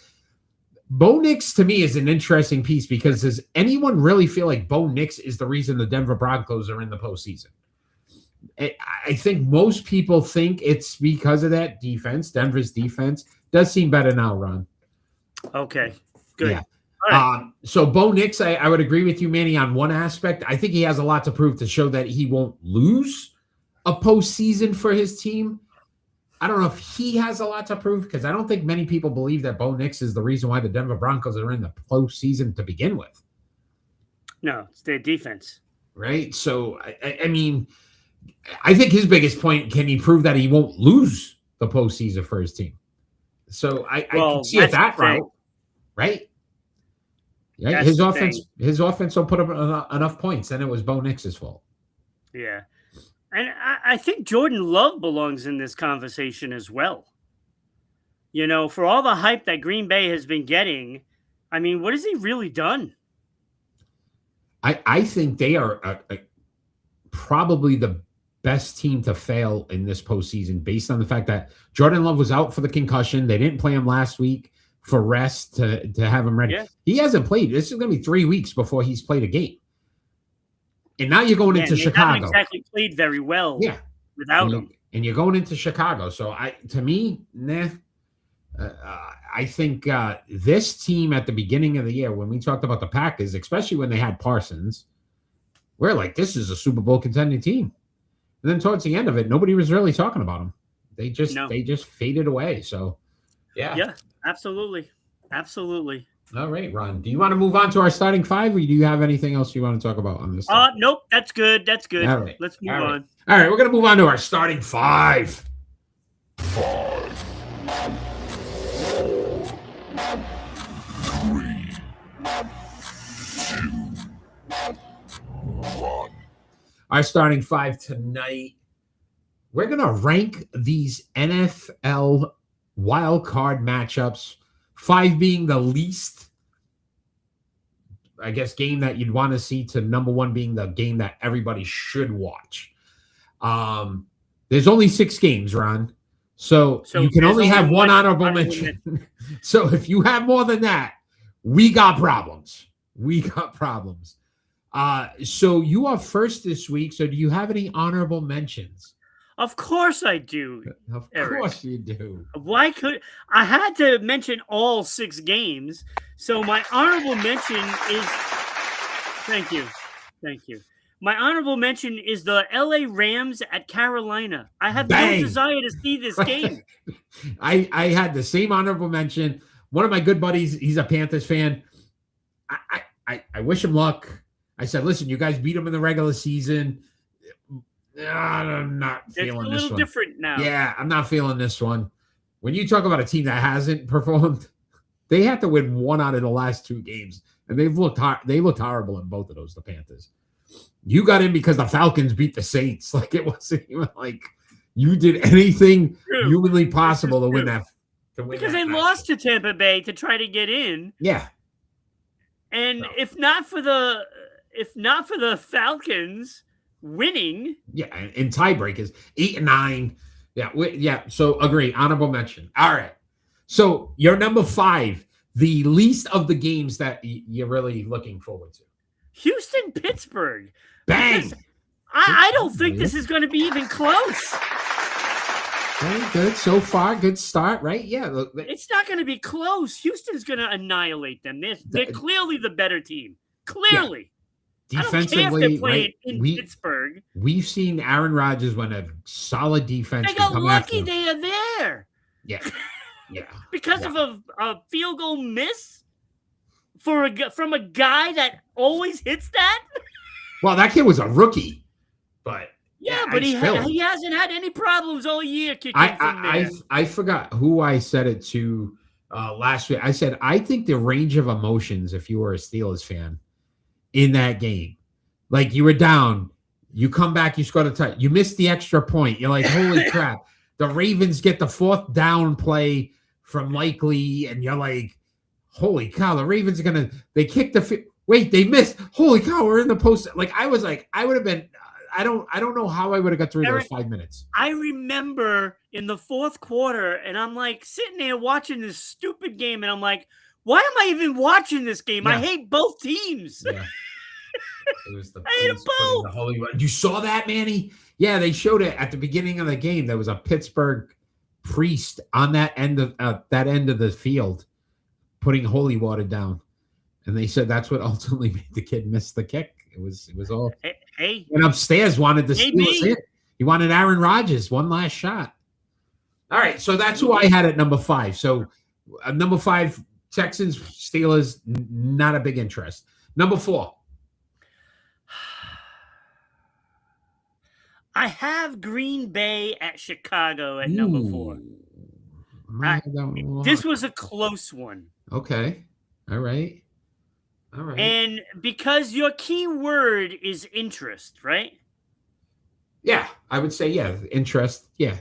to me is an interesting piece because does anyone really feel like Bo Nix is the reason the Denver Broncos are in the postseason? I think most people think it's because of that defense. Denver's defense does seem better now, Ron. Okay, good. Yeah. Right. So Bo Nix, I would agree with you, Manny, on one aspect. I think he has a lot to prove to show that he won't lose a postseason for his team. I don't know if he has a lot to prove because I don't think many people believe that Bo Nix is the reason why the Denver Broncos are in the postseason to begin with. No, it's their defense. Right? So, I mean, I think his biggest point, can he prove that he won't lose the postseason for his team? So I can see it that route, right? Yeah, his offense will put up enough points, and it was Bo Nix's fault. Yeah. And I think Jordan Love belongs in this conversation as well. You know, for all the hype that Green Bay has been getting, I mean, what has he really done? I think they are probably the best team to fail in this postseason based on the fact that Jordan Love was out for the concussion. They didn't play him last week for rest to have him ready. Yeah. He hasn't played. This is going to be 3 weeks before he's played a game. And now you're going into Chicago. Haven't exactly played very well. Yeah, without him. And you're going into Chicago. So to me, I think this team at the beginning of the year, when we talked about the Packers, especially when they had Parsons, we're like, this is a Super Bowl contending team. And then towards the end of it, nobody was really talking about them. They just faded away. So yeah, absolutely. All right, Ron. Do you want to move on to our starting 5, or do you have anything else you want to talk about on this? Nope. That's good. All right. Let's move on. All right, we're going to move on to our starting 5. 5, 4, 3, 2, 1. Our starting 5 tonight. We're going to rank these NFL wild card matchups. 5 being the least, I guess, game that you'd want to see to number 1 being the game that everybody should watch. There's only 6 games, Ron. So you can only have one honorable mention. So if you have more than that, we got problems. So you are first this week. So do you have any honorable mentions? Of course I do. Of course you do. Why could I had to mention all 6 games? So my honorable mention is thank you. My honorable mention is the LA Rams at Carolina. I have no desire to see this game. I had the same honorable mention. One of my good buddies, he's a Panthers fan. I wish him luck. I said, listen, you guys beat him in the regular season. I'm not feeling this one. It's a little different now. Yeah, I'm not feeling this one. When you talk about a team that hasn't performed, they had to win 1 out of the last 2 games, and they looked horrible in both of those. The Panthers. You got in because the Falcons beat the Saints. Like it wasn't even like you did anything humanly possible to win that. Because they lost to Tampa Bay to try to get in. Yeah. And if not for the Falcons winning, and tiebreakers 8 and 9, Yeah. So agree. Honorable mention. All right. So your number 5, the least of the games that you're really looking forward to. Houston, Pittsburgh. Bang. Because I don't think this is going to be even close. Very good so far. Good start, right? Yeah. It's not going to be close. Houston's going to annihilate them. They're clearly the better team. Clearly. Yeah. I Defensively, don't care if they're playing in Pittsburgh. We've seen Aaron Rodgers when a solid defense. They got lucky they are there. Yeah. Yeah. Because of a field goal miss from a guy that always hits that. Well, that kid was a rookie, but but he hasn't had any problems all year kicking from there. I forgot who I said it to last week. I said I think the range of emotions, if you were a Steelers fan, in that game, like you were down, you come back, you scored a touchdown, you missed the extra point. You're like, holy crap! The Ravens get the 4th down play from Likely, and you're like, holy cow! The Ravens are they kick the. Wait, they missed. Holy cow, we're in the post. Like I was like, I would have been. I don't know how I would have got through those 5 minutes. I remember in the 4th quarter, and I'm like sitting there watching this stupid game, and I'm like, why am I even watching this game? Yeah. I hate both teams. Yeah. It was I hate them both. You saw that, Manny? Yeah, they showed it at the beginning of the game. There was a Pittsburgh priest on that end of the field putting holy water down. And they said that's what ultimately made the kid miss the kick. It was all. Hey, and upstairs wanted to steal us in. He wanted Aaron Rodgers one last shot. All right, so that's who I had at number 5. So number 5, Texans, Steelers, not a big interest. Number 4. I have Green Bay at Chicago at number 4. This was a close one. Okay. All right. And because your key word is interest, right? Yeah, I would say, interest. Yeah.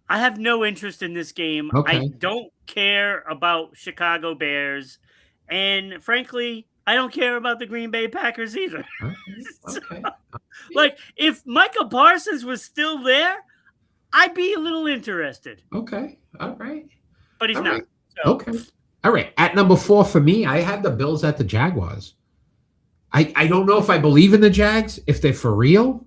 I have no interest in this game. Okay. I don't care about Chicago Bears. And frankly, I don't care about the Green Bay Packers either. Okay. Like, if Micah Parsons was still there, I'd be a little interested. Okay. All right. But he's not. So. Okay. All right. At number 4 for me, I had the Bills at the Jaguars. I don't know if I believe in the Jags, if they're for real.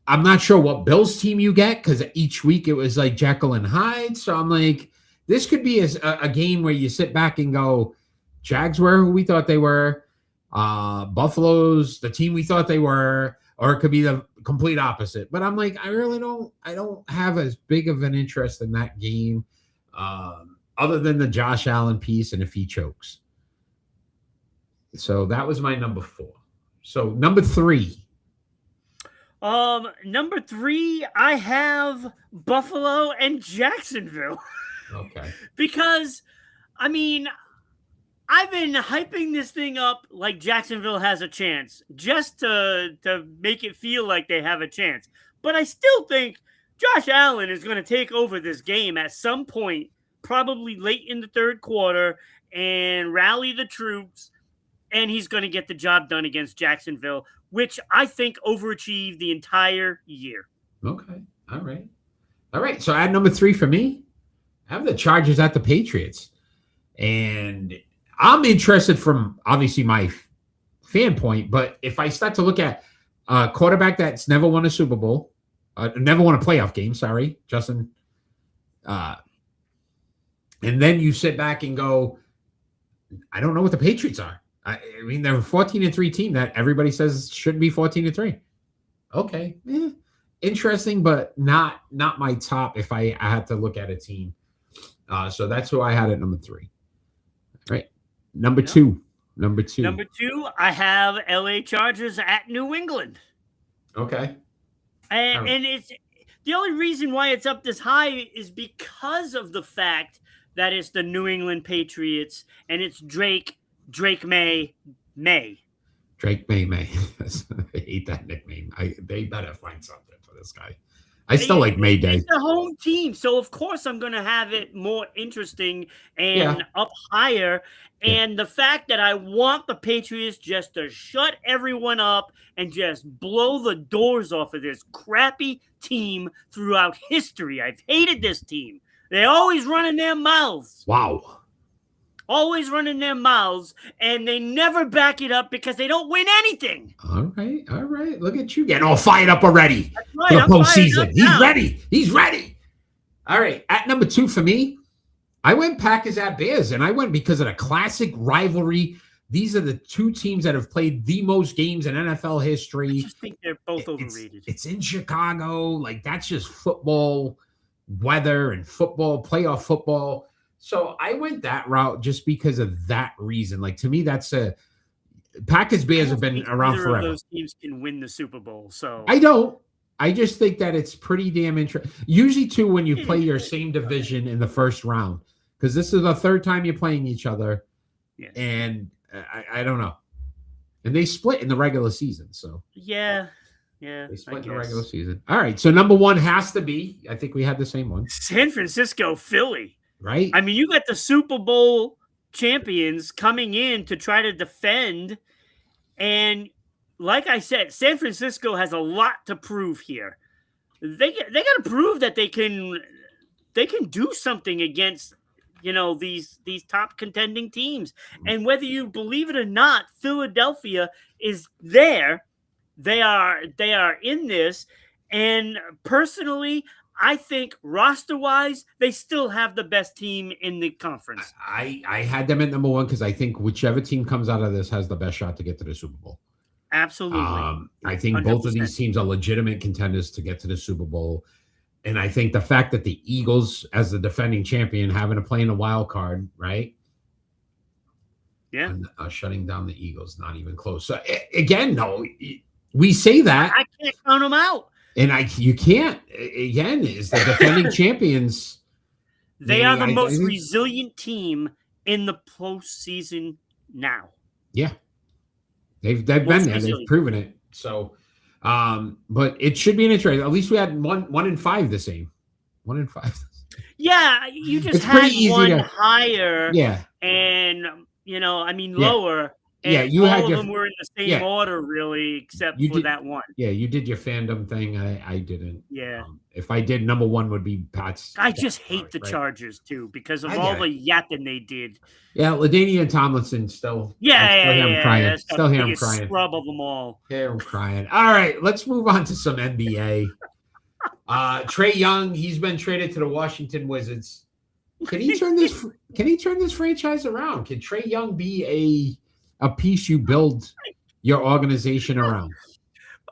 I'm not sure what Bills team you get because each week it was like Jekyll and Hyde. So I'm like, this could be a game where you sit back and go, Jags were who we thought they were. Buffalo's the team we thought they were, or it could be the complete opposite. But I'm like, I don't have as big of an interest in that game. Other than the Josh Allen piece and if he chokes. So that was my number 4. So number 3. Number 3, I have Buffalo and Jacksonville. Okay. Because, I mean, I've been hyping this thing up like Jacksonville has a chance just to make it feel like they have a chance. But I still think Josh Allen is going to take over this game at some point, probably late in the 3rd quarter, and rally the troops, and he's going to get the job done against Jacksonville, which I think overachieved the entire year. Okay. All right. So at number 3 for me, I have the Chargers at the Patriots. And I'm interested from obviously my fan point, but if I start to look at a quarterback that's never won a Super Bowl, never won a playoff game, Justin, and then you sit back and go, I don't know what the Patriots are. I mean, they're a 14-3 team that everybody says shouldn't be 14-3. Okay. Interesting, but not my top if I had to look at a team. So that's who I had at number 3. All right. Number 2. Number 2, I have LA Chargers at New England. Okay. And it's the only reason why it's up this high is because of the fact that it's the New England Patriots and it's Drake May. Drake May. I hate that nickname. They better find something for this guy. I still like May Day. It's the home team, so of course I'm going to have it more interesting and up higher. And the fact that I want the Patriots just to shut everyone up and just blow the doors off of this crappy team throughout history. I've hated this team. They always running their mouths. Wow. Always running their mouths, and they never back it up because they don't win anything. All right. Look at you getting all fired up already right, for the postseason. He's ready. All right, at number 2 for me, I went Packers at Bears, and I went because of the classic rivalry. These are the 2 teams that have played the most games in NFL history. I just think they're both overrated. It's in Chicago. Like, that's just football weather and football, playoff football. So I went that route just because of that reason. Like, to me, that's Packers Bears have been around forever. Those teams can win the Super Bowl. So I don't. I just think that it's pretty damn interesting. Usually, too, when you play your same division in the first round, because this is the 3rd time you're playing each other, and I don't know. And they split in the regular season, so yeah, they split in the regular season. All right, so number 1 has to be. I think we had the same one. San Francisco, Philly. Right. I mean, you got the Super Bowl champions coming in to try to defend. And like I said, San Francisco has a lot to prove here. They got to prove that they can do something against, these top contending teams. And whether you believe it or not, Philadelphia is there. They are in this. And personally, I think roster-wise, they still have the best team in the conference. I had them at number 1 because I think whichever team comes out of this has the best shot to get to the Super Bowl. Absolutely. I think 100%. Both of these teams are legitimate contenders to get to the Super Bowl. And I think the fact that the Eagles, as the defending champion, having to play in a wild card, right? Yeah. And, shutting down the Eagles, not even close. So, again, no, we say that. I can't count them out. And you can't, again, is the defending champions. They are the most resilient team in the postseason now. Yeah. They've been there. They've proven it. So, but it should be an interesting. At least we had 1-5 the same. 1-5. Yeah, you just had one higher. Yeah. And, lower. And you all of them were in the same order, really, except for that one. Yeah, you did your fandom thing. I didn't. Yeah. If I did, number 1 would be Pat's. I just hate the Chargers, too, because of all the yapping they did. Yeah, LaDainian Tomlinson still. Yeah. Crying. Still hear him crying. Scrub of them all. Hear him crying. All right, let's move on to some NBA. Trae Young, he's been traded to the Washington Wizards. Can he turn this? Can he turn this franchise around? Can Trae Young be a piece you build your organization around?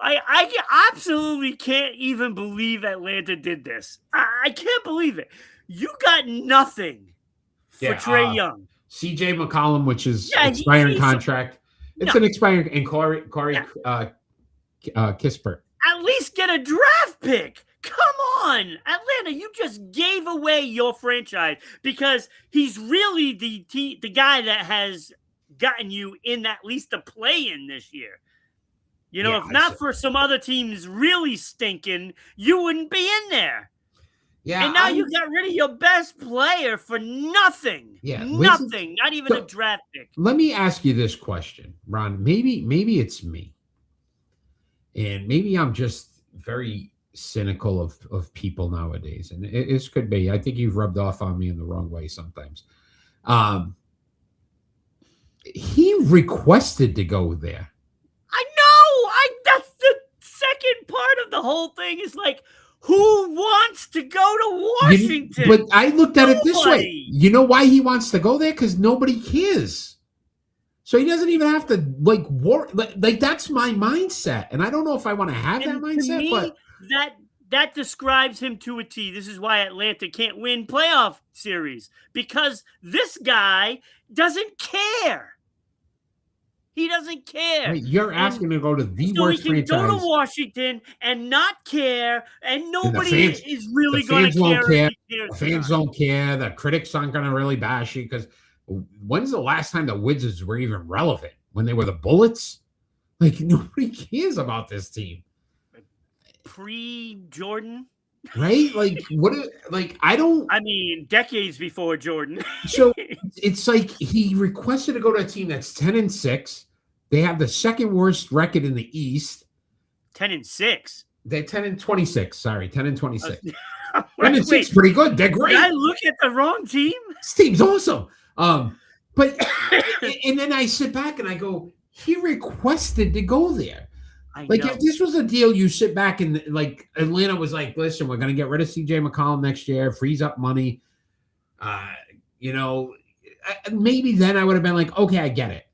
I absolutely can't even believe Atlanta did this. I can't believe it. You got nothing for Trae Young. CJ McCollum, which is expiring contract. It's an expiring, and Corey Kispert. At least get a draft pick. Come on, Atlanta! You just gave away your franchise because he's really the guy that has gotten you in at least a play-in this year. If not for some other teams really stinking, you wouldn't be in there. Yeah, and now you got rid of your best player for nothing. Yeah, nothing. Not even a draft pick. Let me ask you this question, Ron. Maybe it's me, and maybe I'm just very cynical of people nowadays, and it could be. I think you've rubbed off on me in the wrong way sometimes. He requested to go there. I know. That's the second part of the whole thing is like, who wants to go to Washington? But I looked at it this way. You know why he wants to go there? Because nobody cares. So he doesn't even have to worry. Like that's my mindset, and I don't know if I want to have that mindset. Me, but that describes him to a T. This is why Atlanta can't win playoff series because this guy doesn't care. He doesn't care. Right, you're asking him to go to the worst franchise. So he can go to Washington and not care, and nobody is really going to care. The fans don't care. The critics aren't going to really bash you because when's the last time the Wizards were even relevant? When they were the Bullets? Like, nobody cares about this team. Pre-Jordan? Right? Like, I don't. I mean, decades before Jordan. So it's like he requested to go to a team that's 10-6. They have the second worst record in the East. 10-6. They're 10-26. Sorry, 10-26. Wait, 10-6, pretty good. They're great. Did I look at the wrong team? This team's awesome. But and then I sit back and I go, he requested to go there. If this was a deal, you sit back and like Atlanta was like, listen, we're gonna get rid of CJ McCollum next year, freeze up money. Maybe then I would have been like, okay, I get it.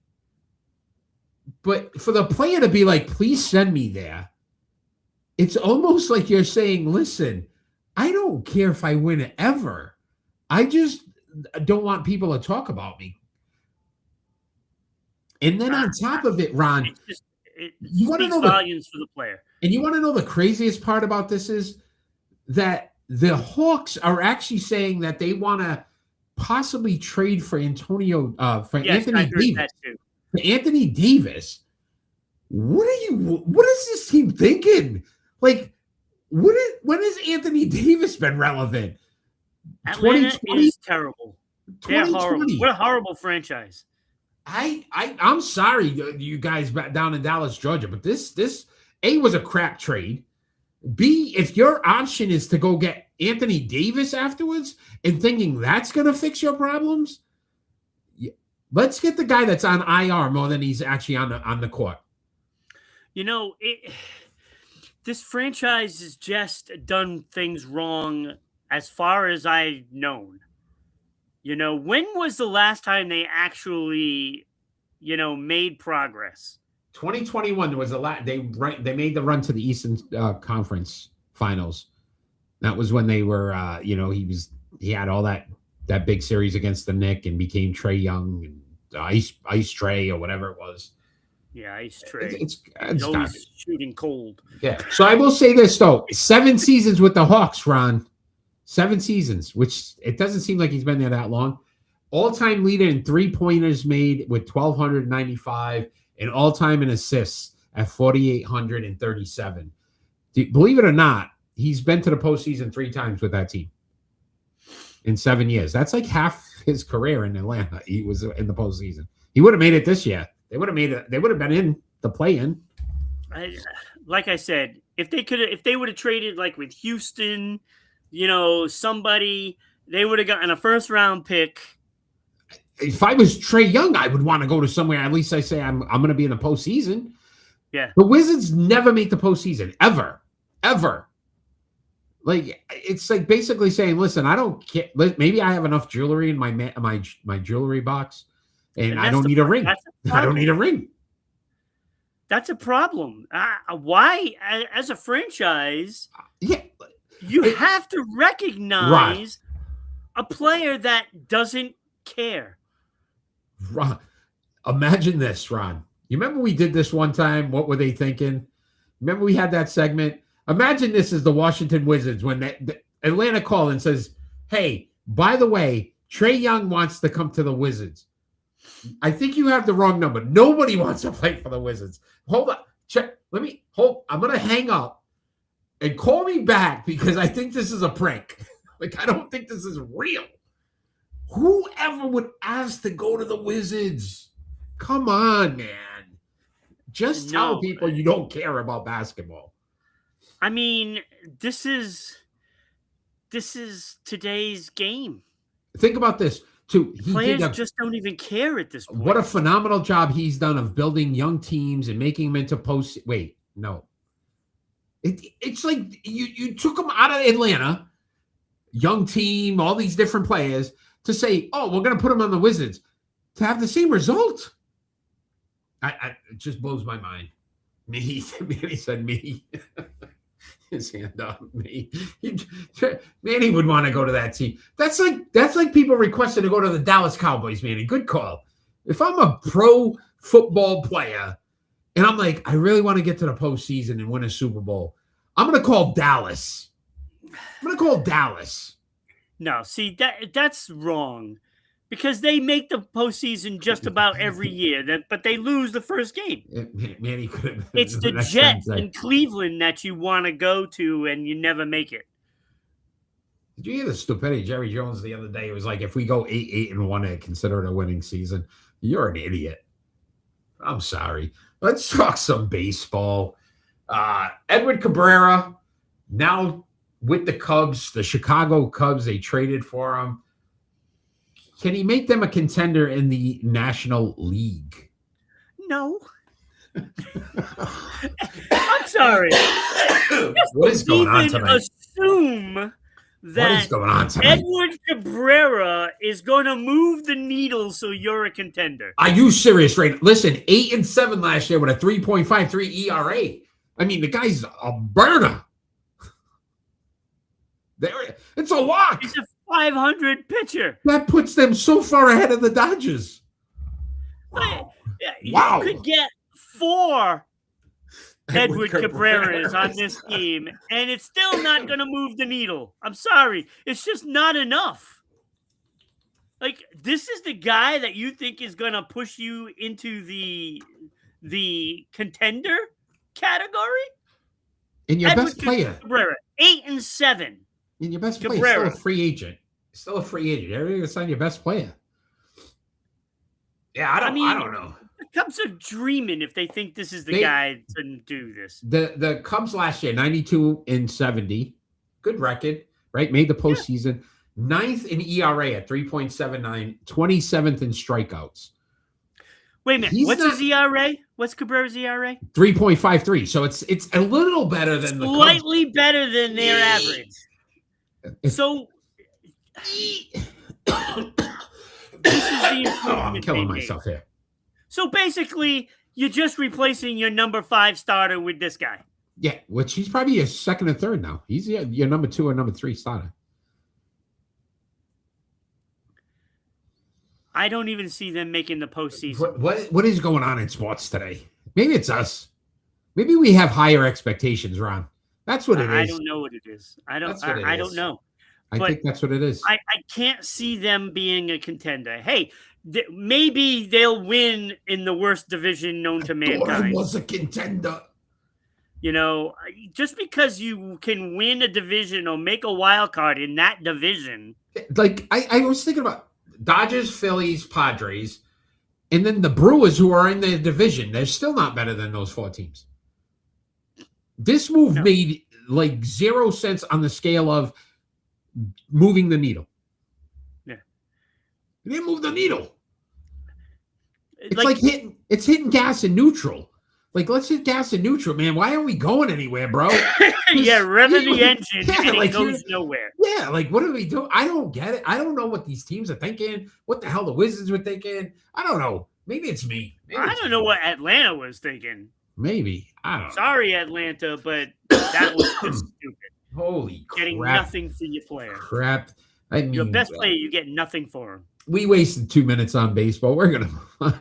But for the player to be like, please send me there, it's almost like you're saying, listen, I don't care if I win ever. I just don't want people to talk about me. And then on top of it, Ron, you want to know volumes for the player. And you want to know the craziest part about this is that the Hawks are actually saying that they want to possibly trade for Anthony Davis. For Anthony Davis. What is this team thinking? Like, when has Anthony Davis been relevant? Atlanta is terrible. They're horrible. What a horrible franchise. I'm sorry, you guys down in Dallas, Georgia, but this A was a crap trade. B, if your option is to go get Anthony Davis afterwards and thinking that's going to fix your problems, let's get the guy that's on IR more than he's actually on the court. This franchise has just done things wrong as far as I've known. When was the last time they actually, made progress? 2021 was they made the run to the Eastern Conference Finals. That was when they were, he had all that big series against the Knicks and became Trae Young and Ice Trae or whatever it was. Yeah, Ice Trae. It's always shooting cold. Yeah. So I will say this though: 7 seasons with the Hawks, Ron. 7 seasons, which it doesn't seem like he's been there that long. All-time leader in 3-pointers made with 1,295 and all-time in assists at 4,837. Believe it or not, he's been to the postseason 3 times with that team in 7 years. That's like half his career in Atlanta. He was in the postseason. He would have made it this year. They would have made it. They would have been in the play-in. Like I said, if they would have traded like with Houston, somebody, they would have gotten a first-round pick. If I was Trae Young, I would want to go to somewhere. At least I say I'm going to be in the postseason. Yeah. The Wizards never make the postseason ever. Like it's like basically saying, listen, I don't care. Maybe I have enough jewelry in my jewelry box, and I don't need a ring. I don't need a ring. That's a problem. Why, as a franchise? Yeah. You have to recognize a player that doesn't care. Ron, imagine this, Ron. You remember we did this one time? What were they thinking? Remember we had that segment? Imagine this is the Washington Wizards when the Atlanta called and says, hey, by the way, Trae Young wants to come to the Wizards. I think you have the wrong number. Nobody wants to play for the Wizards. Hold on. I'm going to hang up. And call me back because I think this is a prank. I don't think this is real. Whoever would ask to go to the Wizards? Come on, man. Just tell people you don't care about basketball. I mean, this is today's game. Think about this, too. Players just don't even care at this point. What a phenomenal job he's done of building young teams and making them into post. Wait, no. It's like you took them out of Atlanta, young team, all these different players, to say, oh, we're going to put them on the Wizards to have the same result. It just blows my mind. He said me. His hand up, me. Manny would want to go to that team. That's like people requested to go to the Dallas Cowboys, Manny. Good call. If I'm a pro football player, and I'm like, I really want to get to the postseason and win a Super Bowl, I'm going to call Dallas. No, see, that's wrong. Because they make the postseason just about every year, but they lose the first game. It's the Jets in Cleveland that you want to go to, and you never make it. Did you hear the stupidity? Jerry Jones the other day, it was like, if we go 8-8-1 and consider it a winning season, you're an idiot. I'm sorry. Let's talk some baseball. Edward Cabrera, now with the Cubs, the Chicago Cubs, they traded for him. Can he make them a contender in the National League? No. I'm sorry. What is going on tonight? Assume that what is going on tonight? Edward Cabrera is going to move the needle so you're a contender. Are you serious, right? Listen, 8-7 last year with a 3.53 ERA. I mean, the guy's a burner. It's a lock. He's a 500 pitcher. That puts them so far ahead of the Dodgers. Wow. Wow. You could get 4 Edward Cabreras on this team, and it's still not going to move the needle. I'm sorry. It's just not enough. Like, this is the guy that you think is going to push you into the contender category? In your Edward best player. Cabrera, 8-7. In your best Cabrera. player, still a free agent. Still a free agent. You're going to sign your best player. Yeah, I don't know. The Cubs are dreaming if they think this is the guy to do this. The Cubs last year, 92-70. Good record, right? Made the postseason. Yeah. 9th in ERA at 3.79. 27th in strikeouts. Wait a minute. What's his ERA? What's Cabrera's ERA? 3.53. So it's a little better than the Cubs. Slightly better than their average. So this is the improvement. I'm killing myself here. So basically, you're just replacing your number 5 starter with this guy. Yeah, which he's probably your second or third now. He's your number 2 or number 3 starter. I don't even see them making the postseason. What is going on in sports today? Maybe it's us. Maybe we have higher expectations, Ron. That's what it is. I don't know what it is. I don't know. I think that's what it is. I can't see them being a contender. Hey, maybe they'll win in the worst division known to mankind. I was a contender. You know, just because you can win a division or make a wild card in that division. Like, I was thinking about Dodgers, Phillies, Padres, and then the Brewers who are in the division. They're still not better than those 4 teams. This move made like 0 sense on the scale of moving the needle. Yeah. They didn't move the needle. It's hitting gas in neutral. Like, let's hit gas in neutral, man. Why aren't we going anywhere, bro? Revving the engine and it goes nowhere. Yeah, like, what are we doing? I don't get it. I don't know what these teams are thinking. What the hell the Wizards were thinking. I don't know. Maybe it's me. I don't know what Atlanta was thinking. Maybe. I don't know. Sorry, Atlanta, but that was just stupid. Holy crap. Getting nothing for your player. Crap. I mean, your best player, you get nothing for him. We wasted 2 minutes on baseball. We're going to move on.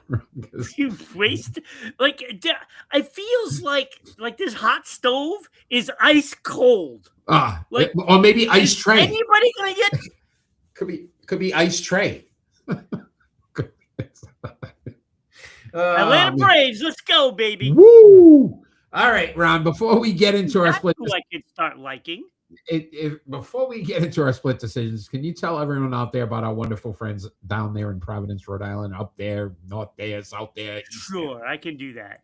You waste? Like, it feels like this hot stove is ice cold. Like, or maybe ice tray. Anybody going to get? Could be ice tray. Atlanta Braves, let's go, baby. Woo! All right, Ron, before we get into our split, I could start liking. Before we get into our split decisions, can you tell everyone out there about our wonderful friends down there in Providence, Rhode Island, up there, north there, south there? Sure, I can do that.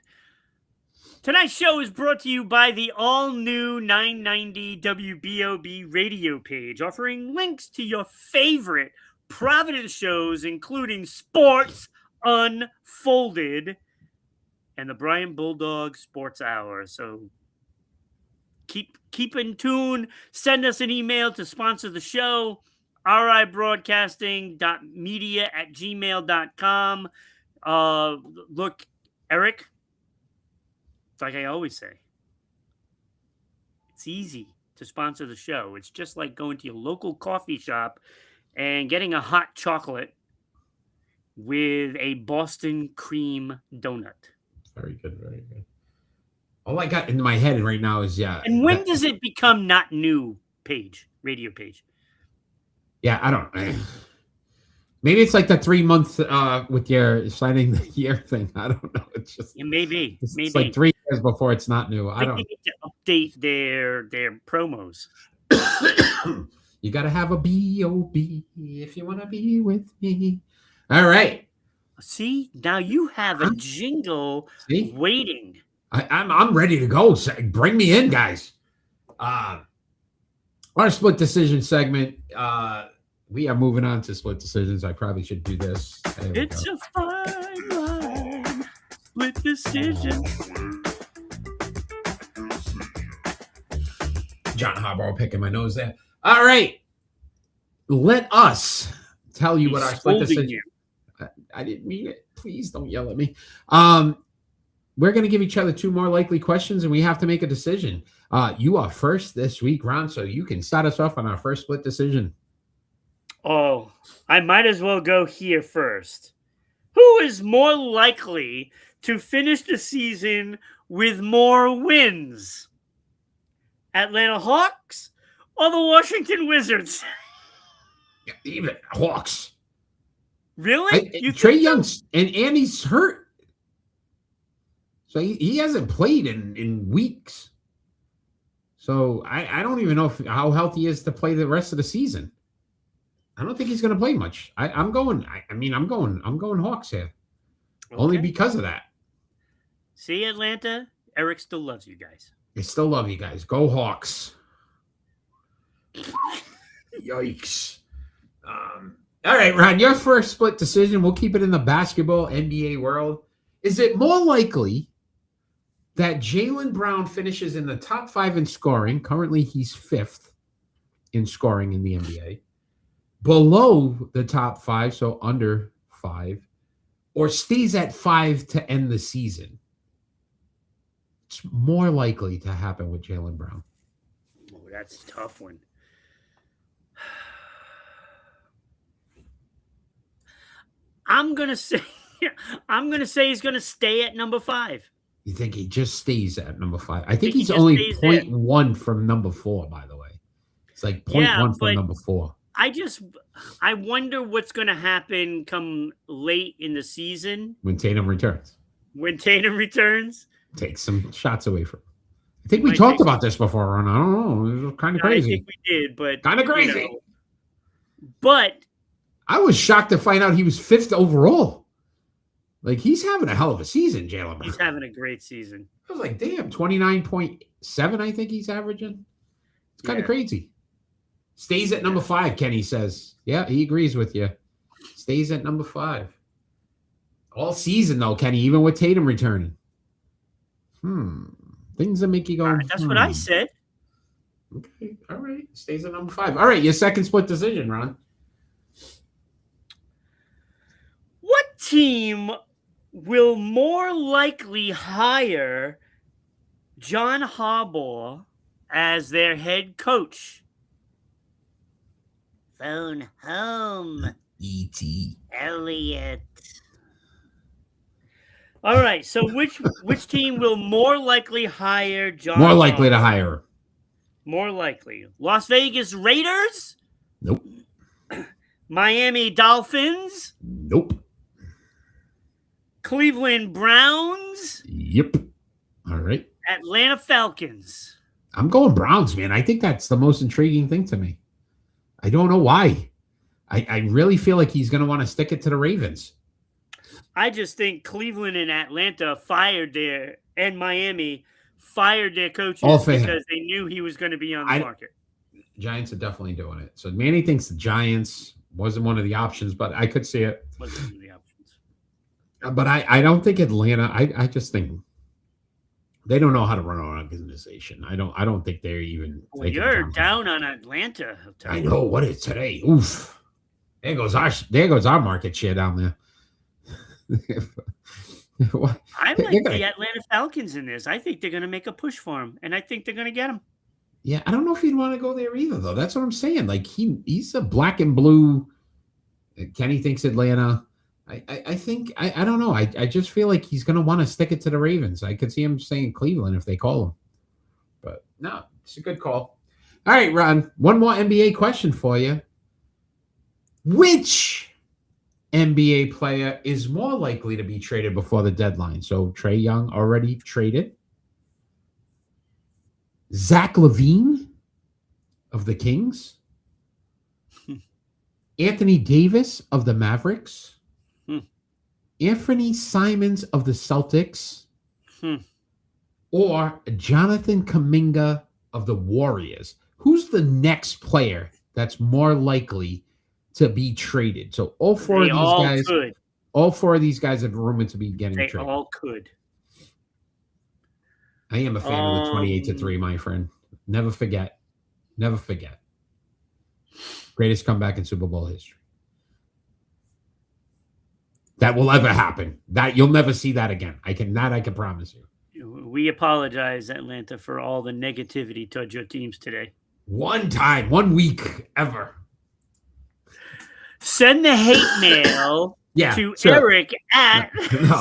Tonight's show is brought to you by the all-new 990 WBOB radio page, offering links to your favorite Providence shows, including Sports Unfolded and the Brian Bulldog Sports Hour. So keep in tune. Send us an email to sponsor the show, ribroadcasting.media@gmail.com. Look, Eric, it's like I always say, it's easy to sponsor the show. It's just like going to your local coffee shop and getting a hot chocolate with a Boston cream donut. Very good, very good. All I got in my head right now is, And when does it become not new page, radio page? Yeah, I don't know. Maybe it's like the 3 month with your signing the year thing. I don't know. It's just maybe. It's like 3 years before it's not new. I don't need to update their promos. You got to have a B.O.B. if you want to be with me. All right. See, now you have a jingle waiting. I'm ready to go. Bring me in, guys. Our split decision segment. We are moving on to split decisions. I probably should do this. It's a fine line. Split decision. John Harbaugh picking my nose there. All right. Let us tell you what our split decision. I didn't mean it. Please don't yell at me. We're going to give each other two more likely questions, and we have to make a decision. You are first this week, Ron, so you can start us off on our first split decision. Oh, I might as well go here first. Who is more likely to finish the season with more wins? Atlanta Hawks or the Washington Wizards? Even Hawks. Really? Trae Young's and he's hurt. So he hasn't played in weeks. So I don't even know how healthy he is to play the rest of the season. I don't think he's going to play much. I'm going Hawks here. Okay. Only because of that. See, Atlanta, Eric still loves you guys. I still love you guys. Go Hawks. Yikes. All right, Ron, your first split decision. We'll keep it in the basketball NBA world. Is it more likely that Jaylen Brown finishes in the top 5 in scoring? Currently, he's 5th in scoring in the NBA. Below the top 5, so under 5, or stays at 5 to end the season? It's more likely to happen with Jaylen Brown. Oh, that's a tough one. I'm gonna say he's gonna stay at number 5. You think he just stays at number 5? I think he's only 0.1 from number 4, by the way. It's like 0.1 from number 4. I wonder what's gonna happen come late in the season. When Tatum returns. Take some shots away from him. I think we talked about this before, Ron. I don't know. It was kind of crazy. I think we did, but kind of crazy. You know, but I was shocked to find out he was 5th overall. Like, he's having a hell of a season, Jaylen Brown. He's having a great season. I was like, damn, 29.7, I think he's averaging. It's kind of crazy. Stays at number 5, Kenny says. Yeah, he agrees with you. Stays at number 5. All season, though, Kenny, even with Tatum returning. Things that make you go, that's what I said. Okay, all right. Stays at number 5. All right, your second split decision, Ron. What team will more likely hire John Harbaugh as their head coach? Phone home. E.T. Elliot. All right, so which team will more likely hire John More likely to hire. More likely. Las Vegas Raiders? Nope. Miami Dolphins? Nope. Cleveland Browns? Yep. All right. Atlanta Falcons? I'm going Browns, man. I think that's the most intriguing thing to me. I don't know why. I really feel like he's going to want to stick it to the Ravens. I just think Cleveland and Atlanta and Miami fired their coaches because they knew he was going to be on the market. Giants are definitely doing it. So Manny thinks the Giants wasn't one of the options, but I could see it. Wasn't one of the options. But I don't think Atlanta. I just think they don't know how to run an organization. I don't think they're even. Well, you're down on Atlanta. I know. What is today? Oof. There goes our market share down there. I like the Atlanta Falcons in this. I think they're going to make a push for him, and I think they're going to get him. Yeah, I don't know if he'd want to go there either, though. That's what I'm saying. Like he's a black and blue. Kenny thinks Atlanta. I think I don't know. I just feel like he's going to want to stick it to the Ravens. I could see him saying Cleveland if they call him. But no, it's a good call. All right, Ron. One more NBA question for you. Which NBA player is more likely to be traded before the deadline? So Trae Young already traded. Zach LaVine of the Kings Anthony Davis of the Mavericks, Hmm. Anthony Simons of the Celtics, Hmm. or Jonathan Kuminga of the Warriors. Who's the next player that's more likely to be traded? So all four of these guys have rumored to be getting They traded. all could. I am a fan of the 28-3, my friend. Never forget. Never forget. Greatest comeback in Super Bowl history. That will ever happen. That you'll never see that again. I can promise you. We apologize, Atlanta, for all the negativity towards your teams today. One time, 1 week, ever. Send the hate mail to Eric at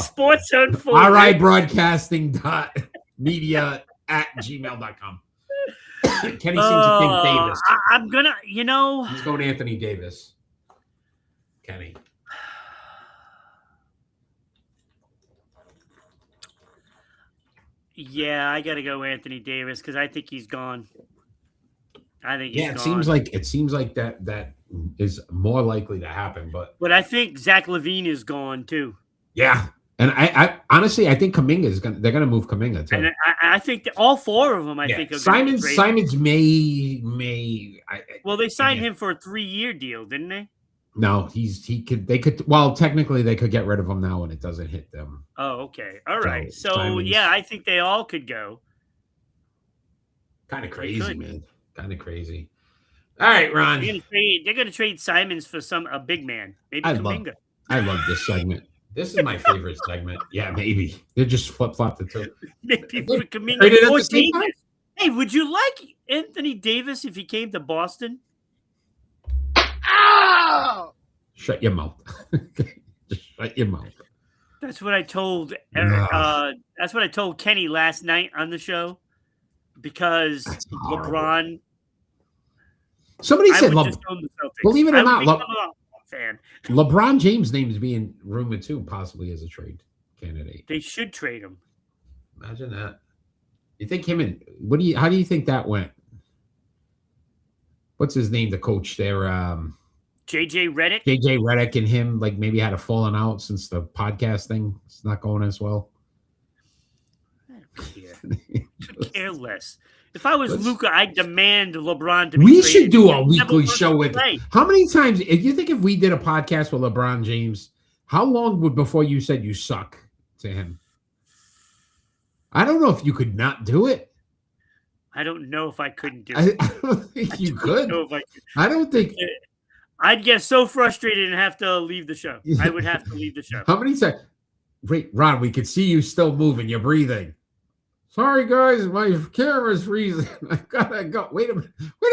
Sports Unfolded. RIBroadcasting.media@gmail.com. Kenny seems to think Davis. I'm gonna, He's going Anthony Davis. Kenny. Yeah, I gotta go Anthony Davis because I think he's gone. It seems like that is more likely to happen, but I think Zach LaVine is gone too. Yeah, and I honestly I think they're gonna move Kuminga too. And I think that all four of them. I think are Simons may. Well, they signed him for a 3-year deal, didn't they? No, they could. Well, technically, they could get rid of him now when it doesn't hit them. Oh, okay, all right. So I think they all could go. Kind of crazy, man. Kind of crazy. All right, Ron. They're gonna trade Simons for a big man. Maybe Kuminga. I love this segment. This is my favorite segment. Yeah, maybe they just flip-flopped the two. Maybe for Kuminga or Davis. Hey, would you like Anthony Davis if he came to Boston? Ow! Shut your mouth. Just shut your mouth. That's what I told Eric. That's what I told Kenny last night on the show because LeBron. Somebody said, believe it or not, fan. LeBron James' name is being rumored too, possibly as a trade candidate. They should trade him. Imagine that. You think him and how do you think that went? What's his name? The coach there, JJ Redick. JJ Redick and him maybe had a falling out since the podcast thing. It's not going as well. I could care less. If I was Luka, I'd demand LeBron to be We traded. should do a weekly show with him. How many times, if we did a podcast with LeBron James, how long before you said you suck to him? I don't know if you could not do it. I don't know if I couldn't do it. I don't think you could. I don't think. I'd get so frustrated and have to leave the show. I would have to leave the show. How many times? Wait, Ron, we could see you still moving. You're breathing. Sorry, guys, my camera's freezing. I gotta go. Wait a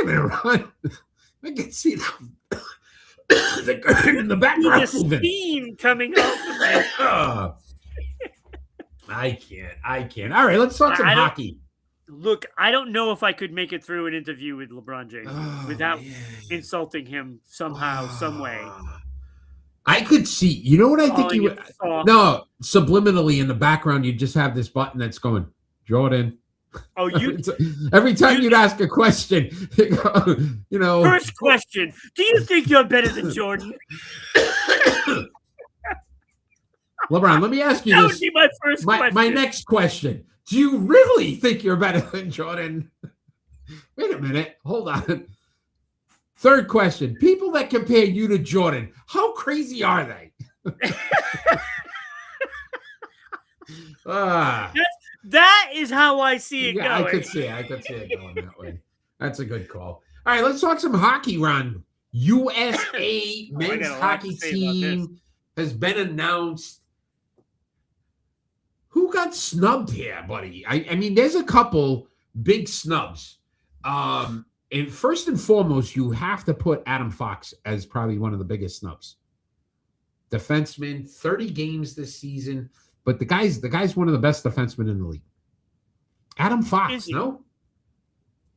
minute, Ron. I can see the curtain in the background. The steam coming off of it. I can't. All right, let's talk some hockey. Look, I don't know if I could make it through an interview with LeBron James without insulting him somehow, some way. I could see. You know what I think you would? No, subliminally in the background, you just have this button that's going, Jordan. Oh, every time you'd ask a question, First question: do you think you're better than Jordan? LeBron, let me ask you this. That would be my first question. My next question: do you really think you're better than Jordan? Wait a minute, hold on. Third question: people that compare you to Jordan, how crazy are they? That is how I see it going. I could see it going that way. That's a good call. All right, let's talk some hockey, Ron. USA men's hockey team has been announced. Who got snubbed here, buddy? I mean, there's a couple big snubs. And first and foremost, you have to put Adam Fox as probably one of the biggest snubs. Defenseman, 30 games this season. But the guy's one of the best defensemen in the league. Adam Fox, no?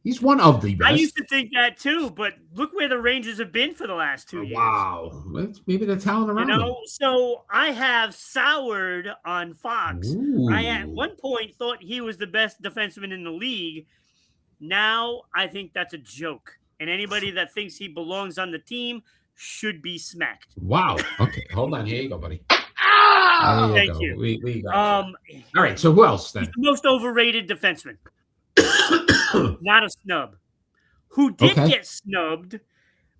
He's one of the best. I used to think that too, but look where the Rangers have been for the last 2 years. Wow. Maybe the talent around him. So I have soured on Fox. Ooh. I at one point thought he was the best defenseman in the league. Now I think that's a joke. And anybody that thinks he belongs on the team, should be smacked. Wow. Okay. Hold on. Here you go, buddy. There you Thank go. you. We got you. All right. So who else then? He's the most overrated defenseman. Not a snub. Who did get snubbed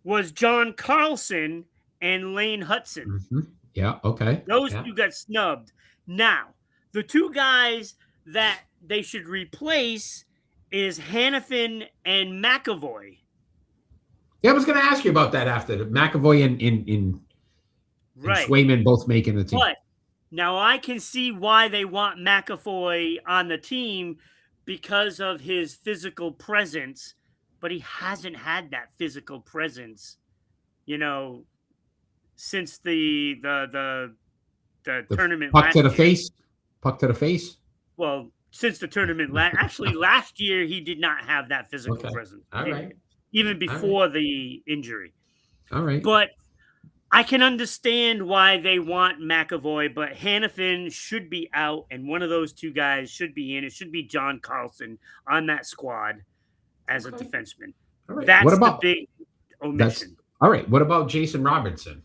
was John Carlson and Lane Hudson. Mm-hmm. Yeah. Okay. Those two got snubbed. Now, the two guys that they should replace is Hannafin and McAvoy. Yeah, I was going to ask you about that after McAvoy and Swayman both making the team. But now I can see why they want McAvoy on the team because of his physical presence, but he hasn't had that physical presence, since the tournament. Puck to the face. Puck to the face. Well, since the tournament actually last year he did not have that physical presence. All right. Even before the injury. All right. But I can understand why they want McAvoy, but Hannafin should be out, and one of those two guys should be in. It should be John Carlson on that squad as a defenseman. All right. That's the big omission. All right. What about Jason Robertson?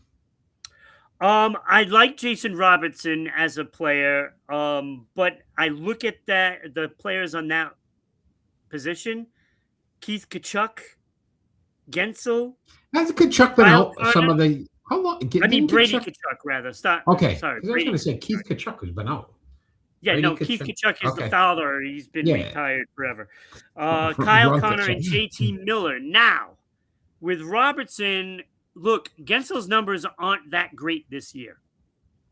I like Jason Robertson as a player, but I look at the players on that position: Keith Tkachuk, Gensel. Has Tkachuk been out some of the? How long? Brady Tkachuk, rather. Stop. Okay. Sorry. I was going to say Keith Tkachuk has been out. Yeah, Keith Tkachuk is the fouler. He's been retired forever. Kyle Connor and JT Miller. Now, with Robertson, look, Gensel's numbers aren't that great this year.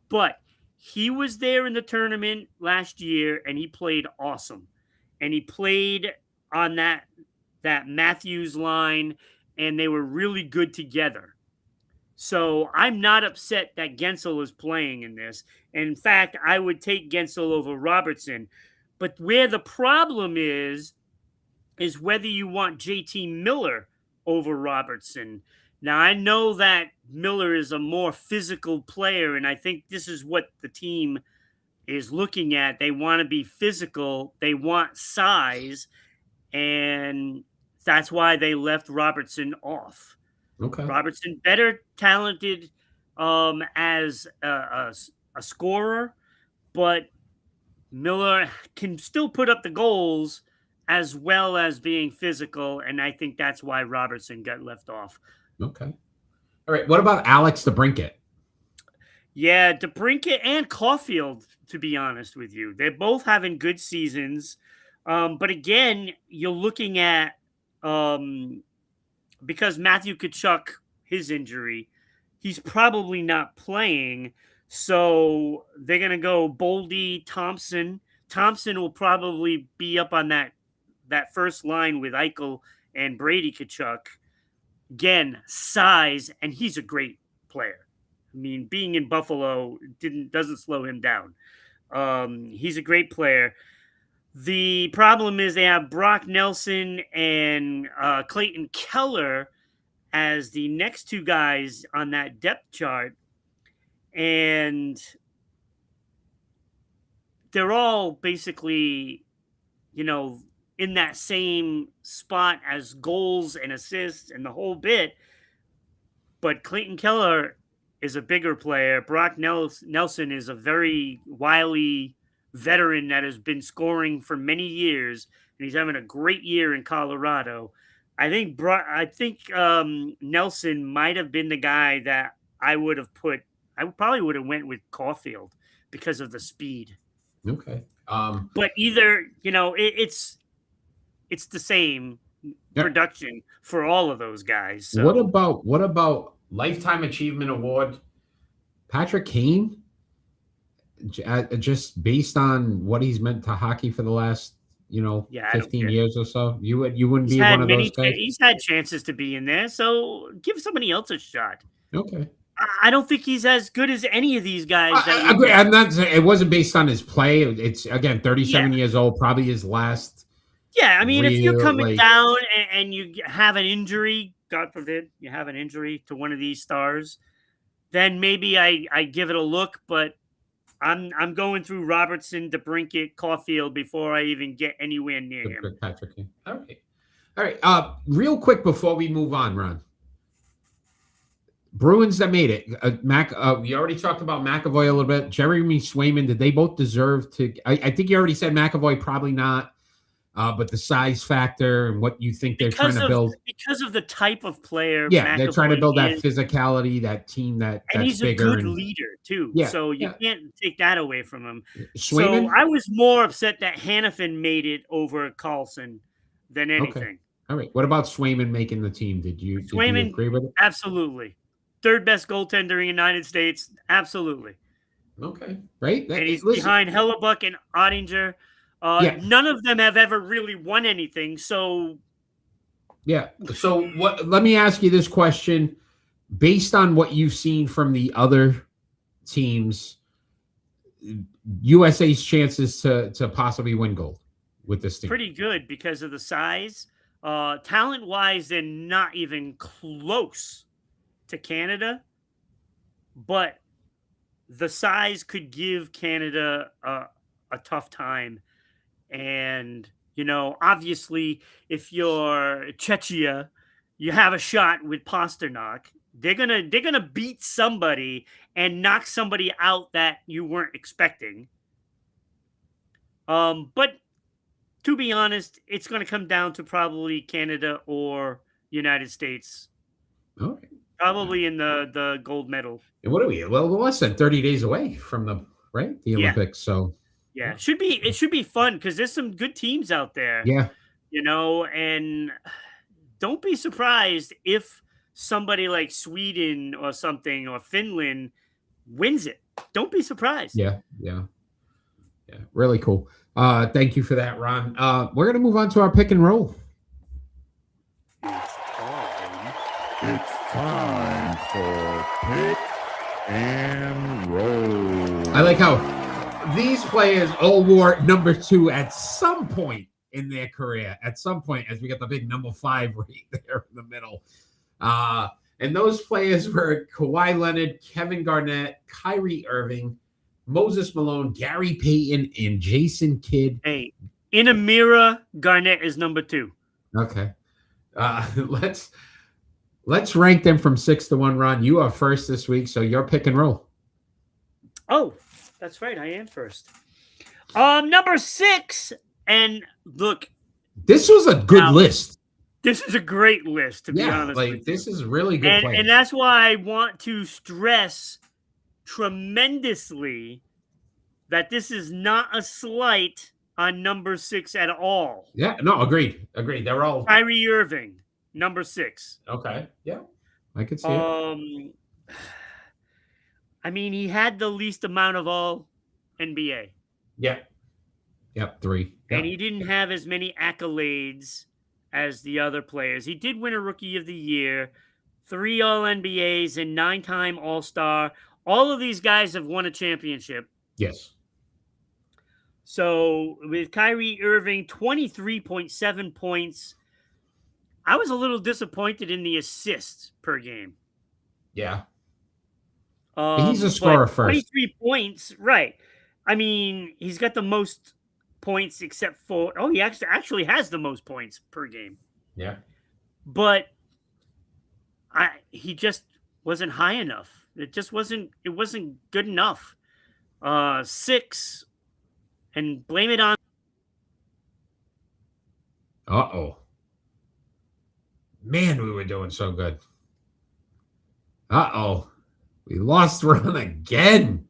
But he was there in the tournament last year, and he played awesome. And he played on that Matthews line, and they were really good together. So I'm not upset that Gensel is playing in this. And in fact, I would take Gensel over Robertson. But where the problem is whether you want JT Miller over Robertson. Now, I know that Miller is a more physical player, and I think this is what the team is looking at. They want to be physical. They want size, and that's why they left Robertson off. Okay. Robertson, better talented as a scorer, but Miller can still put up the goals as well as being physical, and I think that's why Robertson got left off. Okay. All right. What about Alex DeBrincat? Yeah, DeBrincat and Caulfield, to be honest with you. They're both having good seasons. But again, you're looking at because Matthew Tkachuk, his injury, he's probably not playing. So they're going to go Boldy, Thompson. Thompson will probably be up on that first line with Eichel and Brady Tkachuk. Again, size, and he's a great player. I mean, being in Buffalo doesn't slow him down. He's a great player. The problem is they have Brock Nelson and Clayton Keller as the next two guys on that depth chart. And they're all basically, in that same spot as goals and assists and the whole bit. But Clayton Keller is a bigger player. Brock Nelson is a very wily veteran that has been scoring for many years, and he's having a great year in Colorado. I think Nelson might have been the guy that I would have put. I probably would have went with Caulfield because of the speed. Okay. But either it's the same production for all of those guys. So. What about Lifetime Achievement Award? Patrick Kane, just based on what he's meant to hockey for the last 15 years or so, you wouldn't be one of those guys. He's had chances to be in there, so give somebody else a shot. Okay. I don't think he's as good as any of these guys. I agree. I'm not saying it wasn't based on his play. It's again 37 years old, probably his last. Yeah, I mean, if you're coming down and you have an injury, God forbid, you have an injury to one of these stars, then maybe I give it a look. But I'm going through Robertson, DeBrincat, Caulfield before I even get anywhere near him. Patrick. All right. Real quick before we move on, Ron. Bruins that made it. We already talked about McAvoy a little bit. Jeremy Swayman, did they both deserve to? I think you already said McAvoy, probably not. But the size factor and what you think they're trying to build. Because of the type of player. Yeah, they're trying to build that physicality, that team that's bigger. And he's a good leader, too. Yeah, so you can't take that away from him. Swayman? So I was more upset that Hannafin made it over Carlson than anything. Okay. All right. What about Swayman making the team? Did you agree with it? Absolutely. Third best goaltender in the United States. Absolutely. Okay. Right. And he's behind Hellebuck and Ottinger. None of them have ever really won anything. So. Yeah. So let me ask you this question. Based on what you've seen from the other teams, USA's chances to possibly win gold with this team? Pretty good because of the size. Talent-wise, they're not even close to Canada, but the size could give Canada a tough time. And, obviously, if you're Czechia, you have a shot with Pasternak. They're gonna beat somebody and knock somebody out that you weren't expecting. But to be honest, it's going to come down to probably Canada or United States. Okay. Probably in the gold medal. And what are we? Well, we're less than 30 days away from the Olympics. So yeah, it should be fun because there's some good teams out there. Yeah. And don't be surprised if somebody like Sweden or something or Finland wins it. Don't be surprised. Yeah. Really cool. Thank you for that, Ron. We're going to move on to our pick and roll. It's time for pick and roll. I like how these players all wore number 2 at some point in their career. At some point, as we got the big number 5 right there in the middle. And those players were Kawhi Leonard, Kevin Garnett, Kyrie Irving, Moses Malone, Gary Payton, and Jason Kidd. Hey, in a mirror, Garnett is number 2. Okay. Let's rank them from 6 to 1, Ron. You are first this week, so your pick and roll. Oh, that's right. I am first. Number 6. And look. This was a good list. This is a great list, to be honest with you. This is really good play. And that's why I want to stress tremendously that this is not a slight on number 6 at all. Yeah, no, agreed. They're all Kyrie Irving, number 6. Okay, yeah, I could see it. I mean, he had the least amount of all NBA. Yeah. Yep, 3. And he didn't have as many accolades as the other players. He did win a Rookie of the Year, 3 All-NBAs, and 9-time All-Star. All of these guys have won a championship. Yes. So with Kyrie Irving, 23.7 points. I was a little disappointed in the assists per game. Yeah. He's a scorer first. 23 points, right. I mean, he's got the most points except for... Oh, he actually has the most points per game. Yeah. But he just wasn't high enough. It just wasn't good enough. 6, and blame it on... Uh-oh. Man, we were doing so good. Uh-oh. We lost Ron again.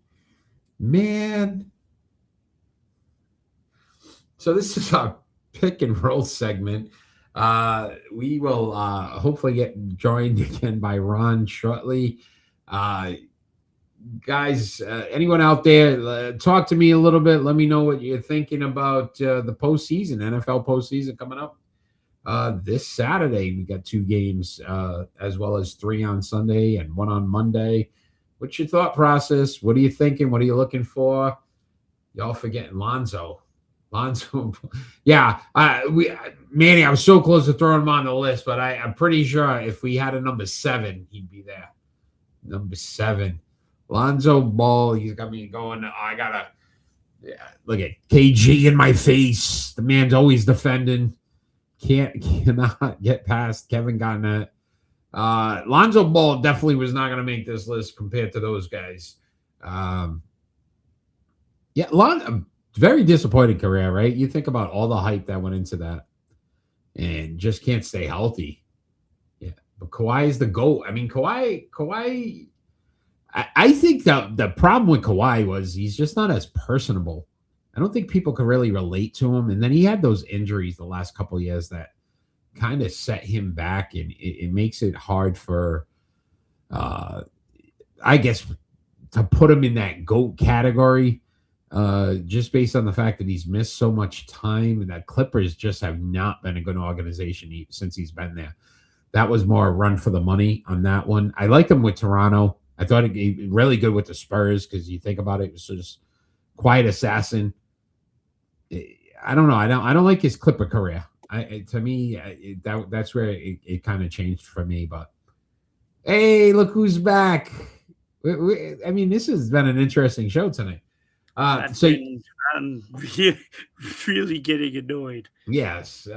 Man. So this is our pick and roll segment. We will hopefully get joined again by Ron shortly. Guys, anyone out there, talk to me a little bit. Let me know what you're thinking about the postseason, NFL postseason coming up. This Saturday, we got 2 games, as well as 3 on Sunday and 1 on Monday. What's your thought process? What are you thinking? What are you looking for? Y'all forgetting Lonzo. Yeah. Manny, I was so close to throwing him on the list, but I'm pretty sure if we had a number 7, he'd be there. Number 7. Lonzo Ball, he's got me going. Look at KG in my face. The man's always defending. Cannot get past Kevin Garnett. Lonzo Ball definitely was not going to make this list compared to those guys. Very disappointing career, right? You think about all the hype that went into that and just can't stay healthy. Yeah, but Kawhi is the GOAT. I mean, Kawhi. I think that the problem with Kawhi was he's just not as personable. I don't think people could really relate to him. And then he had those injuries the last couple of years that kind of set him back, and it makes it hard for, I guess, to put him in that GOAT category, just based on the fact that he's missed so much time, and that Clippers just have not been a good organization since he's been there. That was more a run for the money on that one. I liked him with Toronto. I thought he really good with the Spurs because you think about it, it was just quiet assassin. I don't know. I don't like his Clipper career. To me, that's where it kind of changed for me. But hey, look who's back! I mean, this has been an interesting show tonight. I'm really getting annoyed. Yes.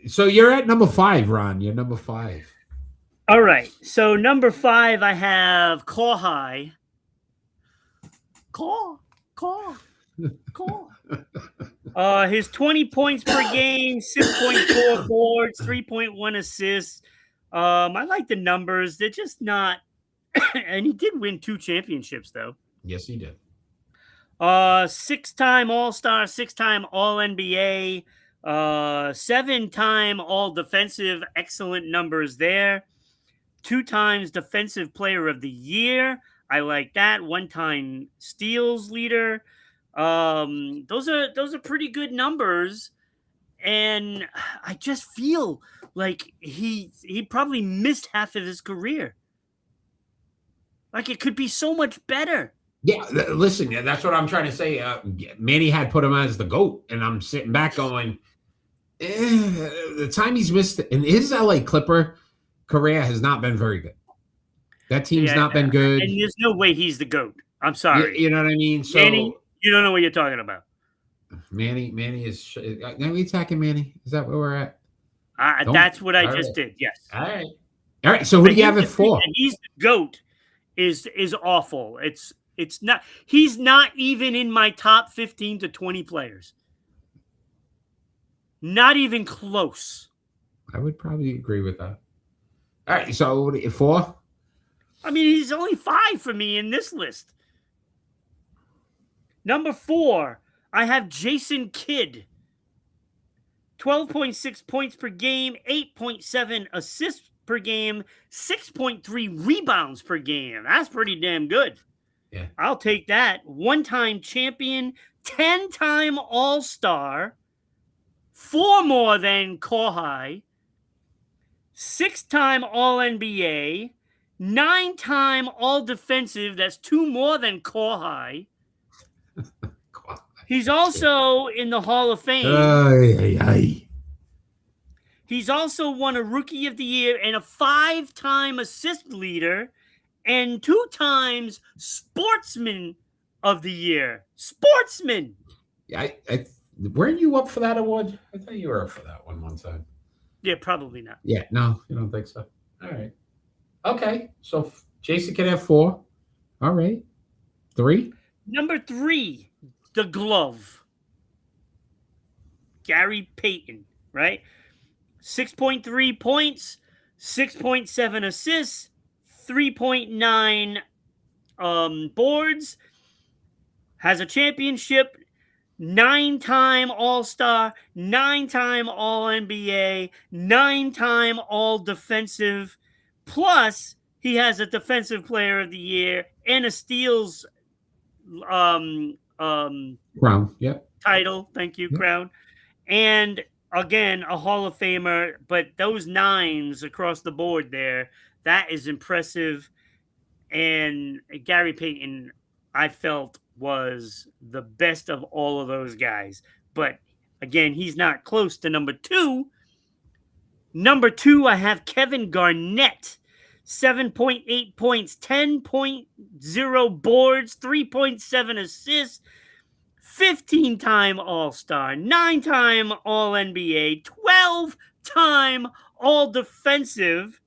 So you're at number 5, Ron. You're number 5. All right. So number 5, I have Kawhi. His 20 points per game, 6.4 boards, 3.1 assists. I like the numbers. They're just not. And he did win 2 championships, though. Yes, he did. 6-time All-Star, 6-time All-NBA, 7-time All-Defensive. Excellent numbers there. 2 times Defensive Player of the Year. I like that. 1-time steals leader. Those are pretty good numbers, and I just feel like he probably missed half of his career. Like it could be so much better. Yeah, listen, that's what I'm trying to say. Manny had put him as the GOAT, and I'm sitting back going, the time he's missed in his LA Clipper career has not been very good. That team's not been good. And there's no way he's the GOAT. I'm sorry. You know what I mean? So Manny, you don't know what you're talking about. Manny is. Are we attacking Manny? Is that where we're at? That's what I just did. Yes. All right. So who do you have it for? He's the GOAT is awful. It's not. He's not even in my top 15 to 20 players. Not even close. I would probably agree with that. All right. So what are you for? I mean, he's only 5 for me in this list. Number 4, I have Jason Kidd. 12.6 points per game, 8.7 assists per game, 6.3 rebounds per game. That's pretty damn good. Yeah. I'll take that. 1-time champion, 10-time All-Star, 4 more than Kawhi, 6-time All-NBA, 9-time All-Defensive. That's 2 more than Kawhi. He's also in the Hall of Fame. He's also won a Rookie of the Year and a 5-time assist leader and 2 times Sportsman of the Year. Sportsman. Yeah, weren't you up for that award? I thought you were up for that one time. Yeah, probably not. Yeah, no, you don't think so. All right. Okay, so Jason can have 4. All right. 3? Number 3. The glove. Gary Payton, right? 6.3 points, 6.7 assists, 3.9 boards, has a championship, 9-time All-Star, 9-time All-NBA, 9-time All-Defensive, plus he has a Defensive Player of the Year and a steals crown. Yep. Title. Thank you, crown. And again, a Hall of Famer, but those 9s across the board there, that is impressive. And Gary Payton, I felt, was the best of all of those guys. But again, he's not close to number 2. Number 2, I have Kevin Garnett. 7.8 points, 10.0 boards, 3.7 assists, 15-time All-Star, 9-time All-NBA, 12-time All-Defensive,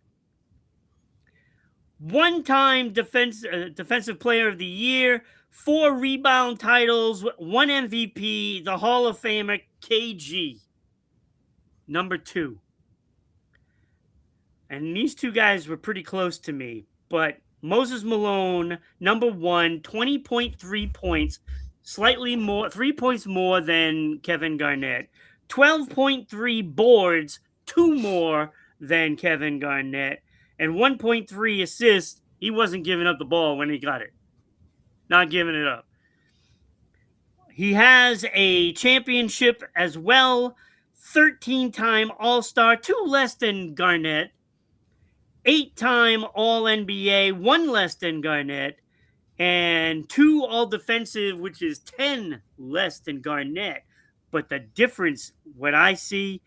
one-time defensive player of the year, 4 rebound titles, 1 MVP, the Hall of Famer KG, number 2. And these two guys were pretty close to me, but Moses Malone, number 1, 20.3 points, slightly more, 3 points more than Kevin Garnett, 12.3 boards, 2 more than Kevin Garnett, and 1.3 assists. He wasn't giving up the ball when he got it. Not giving it up. He has a championship as well, 13-time All-Star, 2 less than Garnett, 8-time All-NBA, 1 less than Garnett, and 2 All-Defensive, which is 10 less than Garnett. But the difference, what I see,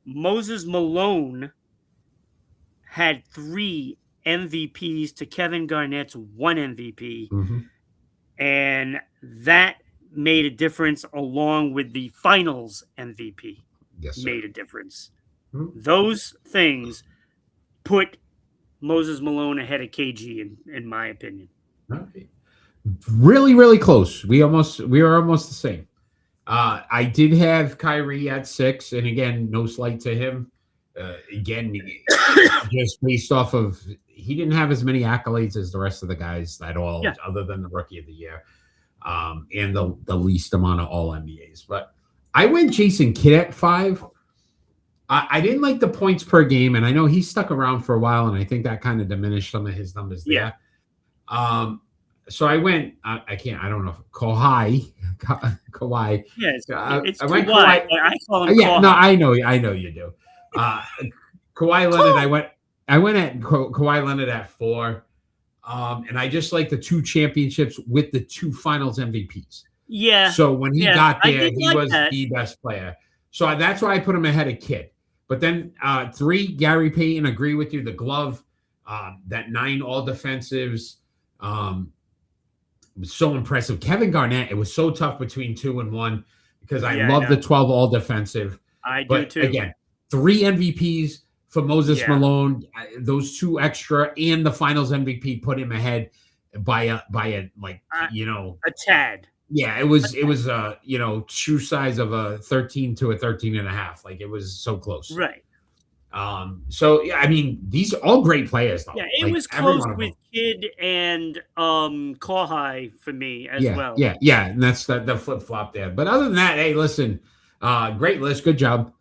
Moses Malone had 3 MVPs to Kevin Garnett's 1 MVP. Mm-hmm. And that made a difference, along with the finals MVP. Yes, sir. Made a difference. Mm-hmm. Those things put Moses Malone ahead of KG, in my opinion. Okay. Really, really close. We were almost the same. I did have Kyrie at 6, and again, no slight to him. Again, just based off of he didn't have as many accolades as the rest of the guys at all, other than the Rookie of the Year, and the least amount of All NBAs. But I went Jason Kidd at 5. I didn't like the points per game, and I know he stuck around for a while, and I think that kind of diminished some of his numbers there. So I went. I don't know if Kawhi. Yeah, it's I went Kawhi. I call him Kawhi. No, I know you do. Kawhi Leonard. I went at Kawhi Leonard at 4, and I just like the 2 championships with the 2 Finals MVPs. Yeah. So when he got there, he like was the best player. So that's why I put him ahead of Kidd. But then 3, Gary Payton. Agree with you. The glove, that 9 all defensives. Was so impressive. Kevin Garnett, it was so tough between 2 and 1 because I love the 12 all defensive. I do too. Again, 3 MVPs for Moses Malone, those 2 extra, and the Finals MVP put him ahead by a tad. Yeah, it was shoe size of a 13 to a 13.5. Like, it was so close. Right. So yeah, I mean, these are all great players though. Yeah, it was close with Kidd and Kawhi for me as well. Yeah, and that's the flip flop there. But other than that, hey, listen, great list, good job,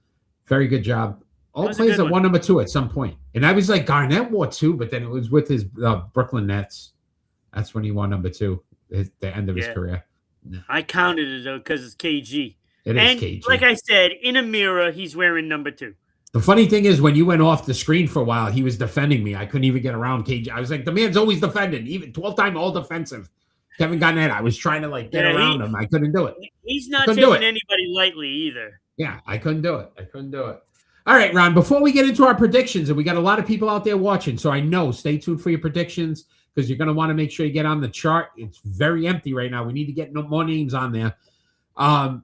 very good job. All players that won number 2 at some point, and I was like, Garnett wore 2, but then it was with his Brooklyn Nets. That's when he won number 2, the end of his career. I counted it though because it's KG. It is KG. Like I said, in a mirror, he's wearing number 2. The funny thing is, when you went off the screen for a while, he was defending me. I couldn't even get around KG. I was like, the man's always defending, even 12-time all defensive. Kevin Garnett, I was trying to get around him. I couldn't do it. He's not taking anybody lightly either. Yeah, I couldn't do it. All right, Ron, before we get into our predictions, and we got a lot of people out there watching, so I know, stay tuned for your predictions because you're going to want to make sure you get on the chart. It's very empty right now. We need to get more names on there.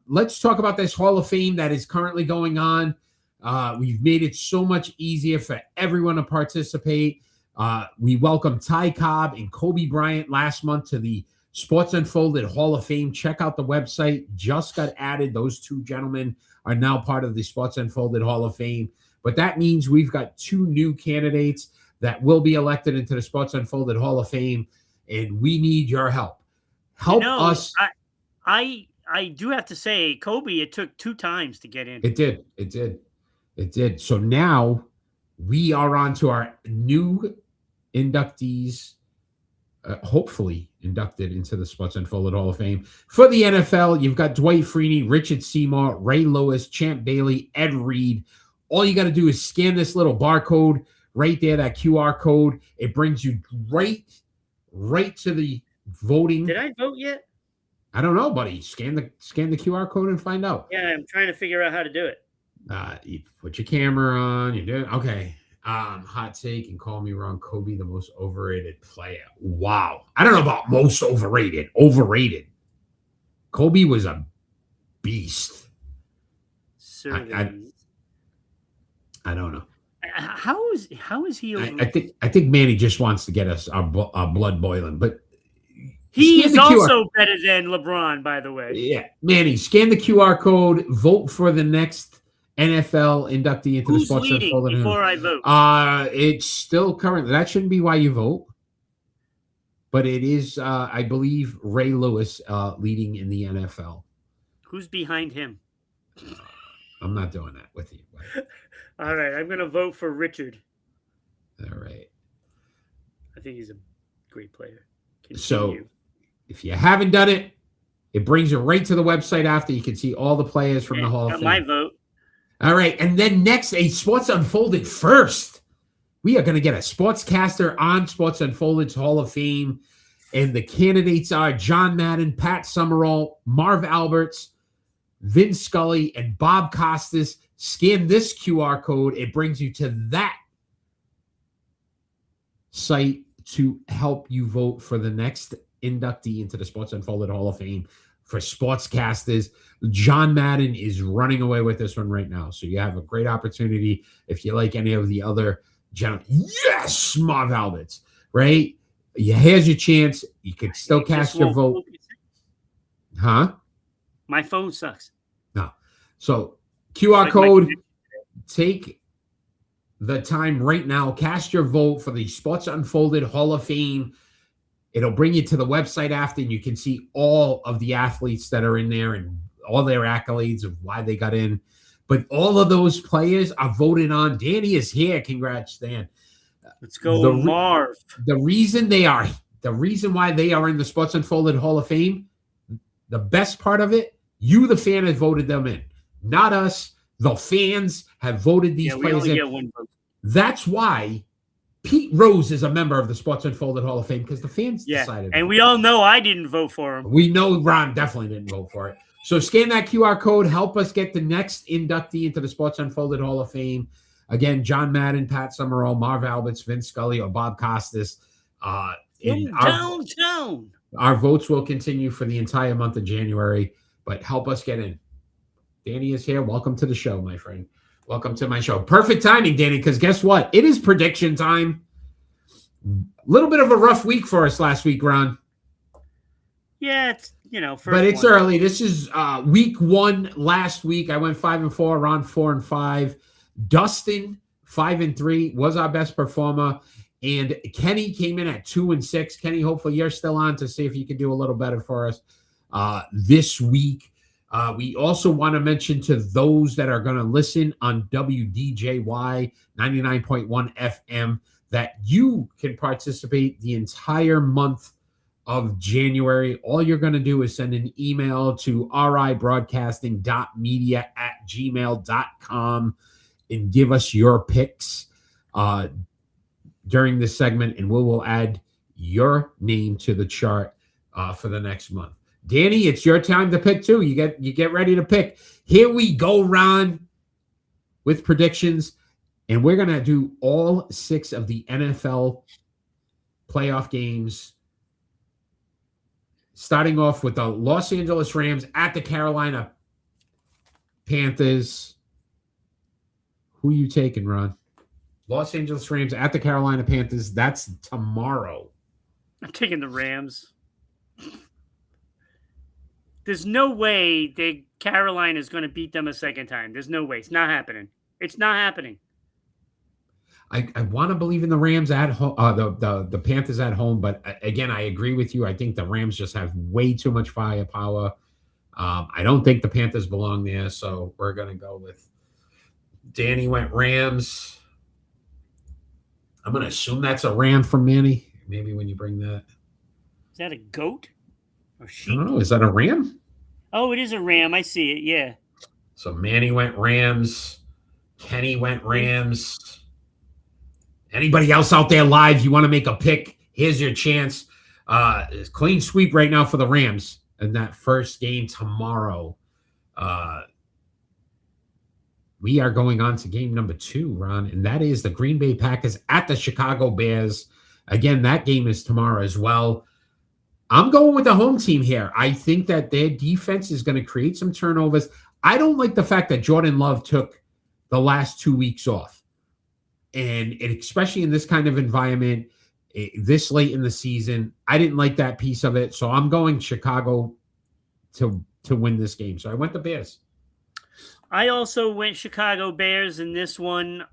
Let's talk about this Hall of Fame that is currently going on. We've made it so much easier for everyone to participate. We welcomed Ty Cobb and Kobe Bryant last month to the Sports Unfolded Hall of Fame. Check out the website. Just got added. Those 2 gentlemen are now part of the Sports Unfolded Hall of Fame. But that means we've got 2 new candidates that will be elected into the Sports Unfolded Hall of Fame, and we need your help. Help us. I do have to say, Kobe, it took 2 times to get in. It did. So now we are on to our new inductees, hopefully inducted into the Sports Unfolded Hall of Fame. For the NFL, you've got Dwight Freeney, Richard Seymour, Ray Lewis, Champ Bailey, Ed Reed. All you got to do is scan this little barcode right there, that QR code. It brings you right to the voting. Did I vote yet? I don't know, buddy. Scan the QR code and find out. Yeah, I'm trying to figure out how to do it. You put your camera on. You do it. Okay. Hot take, and call me wrong. Kobe, the most overrated player. Wow. I don't know about most overrated. Overrated. Kobe was a beast. So I don't know. How is he over? I think Manny just wants to get us our blood boiling, but he is also better than LeBron, by the way. Yeah, Manny, scan the QR code. Vote for the next NFL inductee into the Sports Unfolded. Before I vote, it's still current. That shouldn't be why you vote, but it is. I believe Ray Lewis leading in the NFL. Who's behind him? I'm not doing that with you. All right, I'm going to vote for Richard. All right. I think he's a great player. So, if you haven't done it, it brings you right to the website after. You can see all the players from the Hall of Fame. My vote. All right, and then next, a Sports Unfolded first. We are going to get a sportscaster on Sports Unfolded's Hall of Fame, and the candidates are John Madden, Pat Summerall, Marv Alberts, Vince Scully, and Bob Costas. Scan this QR code. It brings you to that site to help you vote for the next inductee into the Sports Unfolded Hall of Fame for sportscasters. John Madden is running away with this one right now. So you have a great opportunity if you like any of the other gentlemen. Yes, Marv Alberts, right? Here's your chance. You could still cast your vote. Huh? My phone sucks. No. So QR code, take the time right now. Cast your vote for the Sports Unfolded Hall of Fame. It'll bring you to the website after, and you can see all of the athletes that are in there and all their accolades of why they got in. But all of those players are voted on. Danny is here. Congrats, Dan. Let's go, Marv. The reason why they are in the Sports Unfolded Hall of Fame, the best part of it, you, the fan, have voted them in. Not us. The fans have voted these players in. Get one vote. That's why Pete Rose is a member of the Sports Unfolded Hall of Fame, because the fans decided. And we all know I didn't vote for him. We know Ron definitely didn't vote for it. So scan that QR code. Help us get the next inductee into the Sports Unfolded Hall of Fame. Again, John Madden, Pat Summerall, Marv Alberts, Vince Scully, or Bob Costas. Downtown. Our votes will continue for the entire month of January, but help us get in. Danny is here. Welcome to the show, my friend. Welcome to my show. Perfect timing, Danny, because guess what? It is prediction time. A little bit of a rough week for us last week, Ron. Yeah, it's, but it's early. This is week one. Last week, I went 5-4. Ron 4-5. Dustin 5-3 was our best performer, and Kenny came in at 2-6. Kenny, hopefully you're still on to see if you can do a little better for us this week. We also want to mention to those that are going to listen on WDJY 99.1 FM that you can participate the entire month of January. All you're going to do is send an email to ribroadcasting.media@gmail.com and give us your picks during this segment, and we will add your name to the chart for the next month. Danny, it's your time to pick too. You get ready to pick. Here we go, Ron, with predictions, and we're gonna do all 6 of the NFL playoff games. Starting off with the Los Angeles Rams at the Carolina Panthers. Who are you taking, Ron? Los Angeles Rams at the Carolina Panthers. That's tomorrow. I'm taking the Rams. There's no way that Carolina is going to beat them a second time. There's no way. It's not happening. It's not happening. I want to believe in the Rams at home, the Panthers at home, but again, I agree with you. I think the Rams just have way too much firepower. I don't think the Panthers belong there, so we're going to go with Danny went Rams. I'm going to assume that's a ram from Manny. Maybe when you bring that. Is that a goat or sheep? I don't know. Is that a ram? Oh, it is a ram. I see it. Yeah. So Manny went Rams. Kenny went Rams. Anybody else out there live, you want to make a pick, here's your chance. Clean sweep right now for the Rams in that first game tomorrow. We are going on to game number 2, Ron, and that is the Green Bay Packers at the Chicago Bears. Again, that game is tomorrow as well. I'm going with the home team here. I think that their defense is going to create some turnovers. I don't like the fact that Jordan Love took the last 2 weeks off. and especially in this kind of environment, this late in the season, I didn't like that piece of it. So I'm going Chicago to win this game. So I went the Bears. I also went Chicago Bears in this one,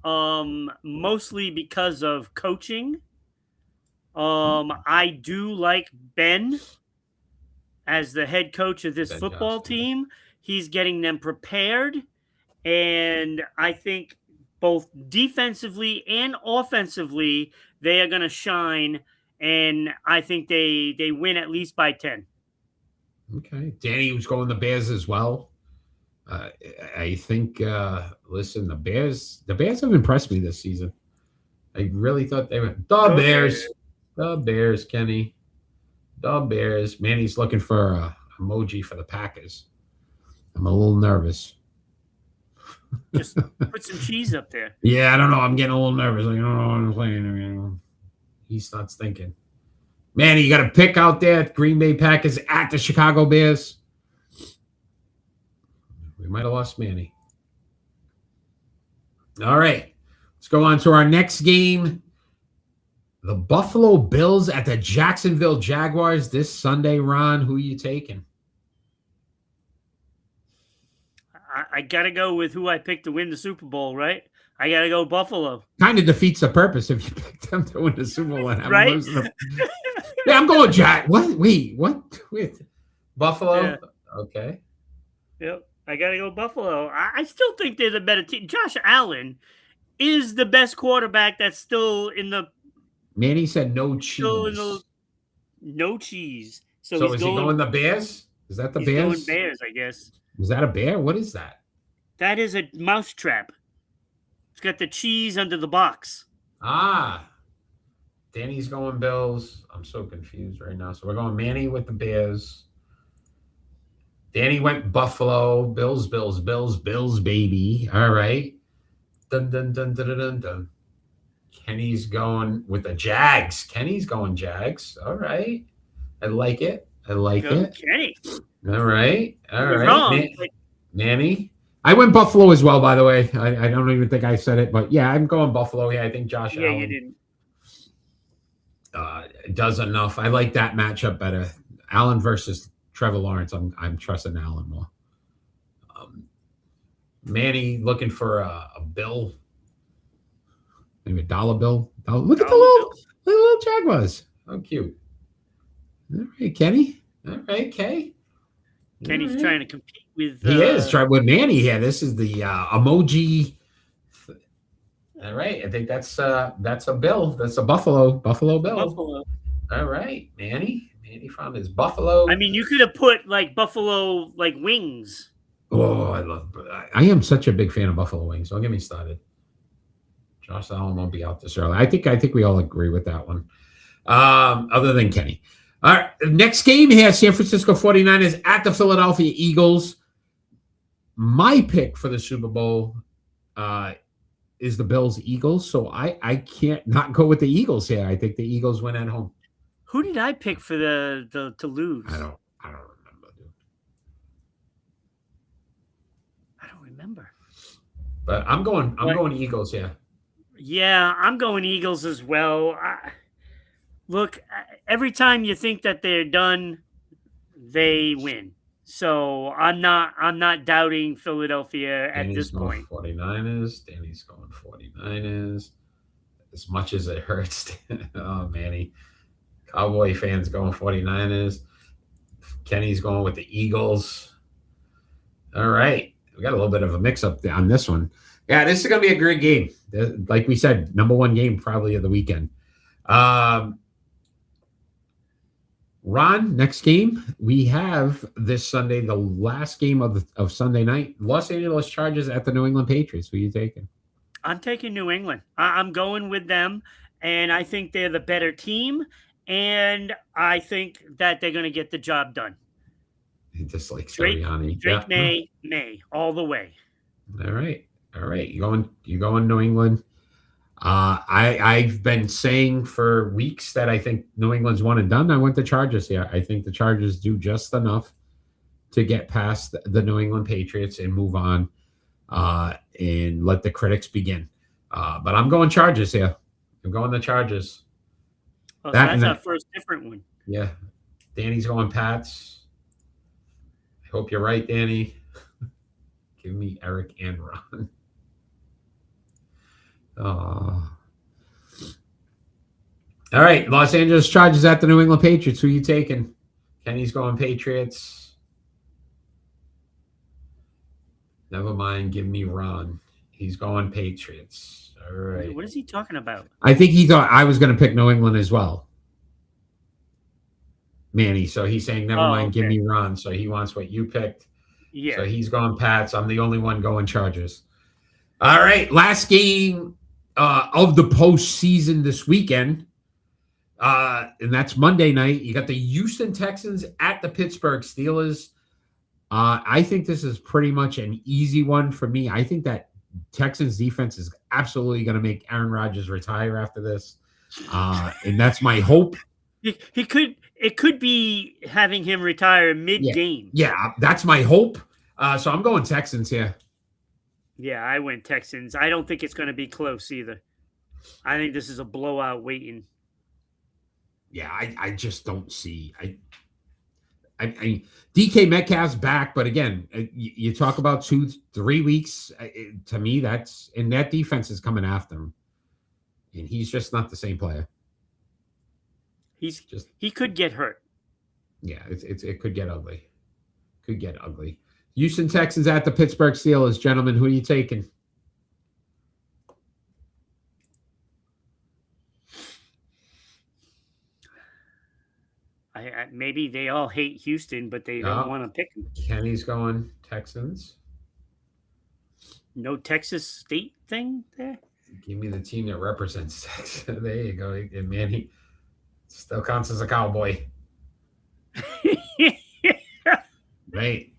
mostly because of coaching. I do like Ben as the head coach of this football team. He's getting them prepared, and I think both defensively and offensively, they are going to shine, and I think they win at least by 10. Okay. Danny was going the Bears as well. I think, listen, the Bears have impressed me this season. I really thought they were the Bears, Kenny, the Bears. Manny's looking for a emoji for the Packers. I'm a little nervous. Just put some cheese up there. Yeah, I don't know. I'm getting a little nervous. I don't know what I'm playing. He starts thinking. Manny, you got to pick out there. Green Bay Packers at the Chicago Bears. We might have lost Manny. All right. Let's go on to our next game. The Buffalo Bills at the Jacksonville Jaguars this Sunday. Ron, who are you taking? I got to go with who I picked to win the Super Bowl, right? I got to go Buffalo. Kind of defeats the purpose if you picked them to win the Super Bowl. And right? Yeah, I'm going Jack. What? Wait, what? Wait. Buffalo? Yeah. Okay. Yep. I got to go Buffalo. I still think they're the better team. Josh Allen is the best quarterback that's still in the... Manny said no cheese. No cheese. So is he going the Bears? Is that the Bears? He's going Bears, I guess. Is that a bear? What is that? That is a mouse trap. It's got the cheese under the box. Ah. Danny's going Bills. I'm so confused right now. So we're going Manny with the Bears. Danny went Buffalo. Bills, baby. All right. Dun, dun, dun, dun, dun, dun, dun. Kenny's going with the Jags. Kenny's going Jags. All right. I like it. Kenny. All right. Wrong. Manny. I went Buffalo as well, by the way. I don't even think I said it, but yeah, I'm going Buffalo. Yeah, I think Josh Allen. You didn't. Does enough. I like that matchup better. Allen versus Trevor Lawrence. I'm trusting Allen more. Manny looking for a bill. Maybe a dollar bill. Look at the little Jaguars. How cute. All right, Kenny. All right, Kay. Kenny's trying to compete with... He is trying with Manny here. This is the emoji. All right. I think that's a bill. That's a Buffalo Bill. Buffalo. All right, Manny. Manny found his Buffalo. I mean, you could have put like Buffalo wings. Oh, I am such a big fan of Buffalo wings. Don't get me started. Josh Allen won't be out this early. I think we all agree with that one. Other than Kenny. All right. Next game here, San Francisco 49ers at the Philadelphia Eagles. My pick for the Super Bowl is the Bills-Eagles. So I can't not go with the Eagles here. I think the Eagles win at home. Who did I pick for the to lose? I don't remember, dude. I don't remember. But I'm going Eagles, yeah. Yeah, I'm going Eagles as well. Look, every time you think that they're done, they win. So I'm not doubting Philadelphia at this point. 49ers. Danny's going 49ers. As much as it hurts, oh Manny. Cowboy fans going 49ers. Kenny's going with the Eagles. All right. We got a little bit of a mix-up on this one. Yeah, this is going to be a great game. Like we said, number one game probably of the weekend. Ron, next game, we have this Sunday, the last game of Sunday night. Los Angeles Chargers at the New England Patriots. Who are you taking? I'm taking New England. I'm going with them, and I think they're the better team, and I think that they're going to get the job done. Just like Drake, Sirianni. Drake May, all the way. All right. You going New England? I've been saying for weeks that I think New England's one and done. I went the Chargers here. I think the Chargers do just enough to get past the New England Patriots and move on and let the critics begin. But I'm going Chargers here. I'm going the Chargers. Oh, so that's our first different one. Yeah. Danny's going Pats. I hope you're right, Danny. Give me Eric and Ron. All right. Los Angeles Chargers at the New England Patriots. Who are you taking? Kenny's going Patriots. Never mind. Give me Ron. He's going Patriots. All right. What is he talking about? I think he thought I was going to pick New England as well. Manny. So he's saying, never mind. Okay. Give me Ron. So he wants what you picked. Yeah. So he's going Pats. I'm the only one going Chargers. All right. Last game of the postseason this weekend. And that's Monday night. You got the Houston Texans at the Pittsburgh Steelers. I think this is pretty much an easy one for me. I think that Texans defense is absolutely going to make Aaron Rodgers retire after this. And that's my hope. It could be having him retire mid-game. Yeah, that's my hope. So I'm going Texans here. Yeah, I went Texans. I don't think it's going to be close either. I think this is a blowout waiting. Yeah, I just don't see. I DK Metcalf's back, but again, you talk about 2-3 weeks. To me, that defense is coming after him, and he's just not the same player. He could get hurt. Yeah, it could get ugly. Could get ugly. Houston Texans at the Pittsburgh Steelers, gentlemen. Who are you taking? Maybe they all hate Houston, but they don't want to pick him. Kenny's going Texans. No Texas State thing there? Give me the team that represents Texas. There you go. And man, he still counts as a Cowboy. Right.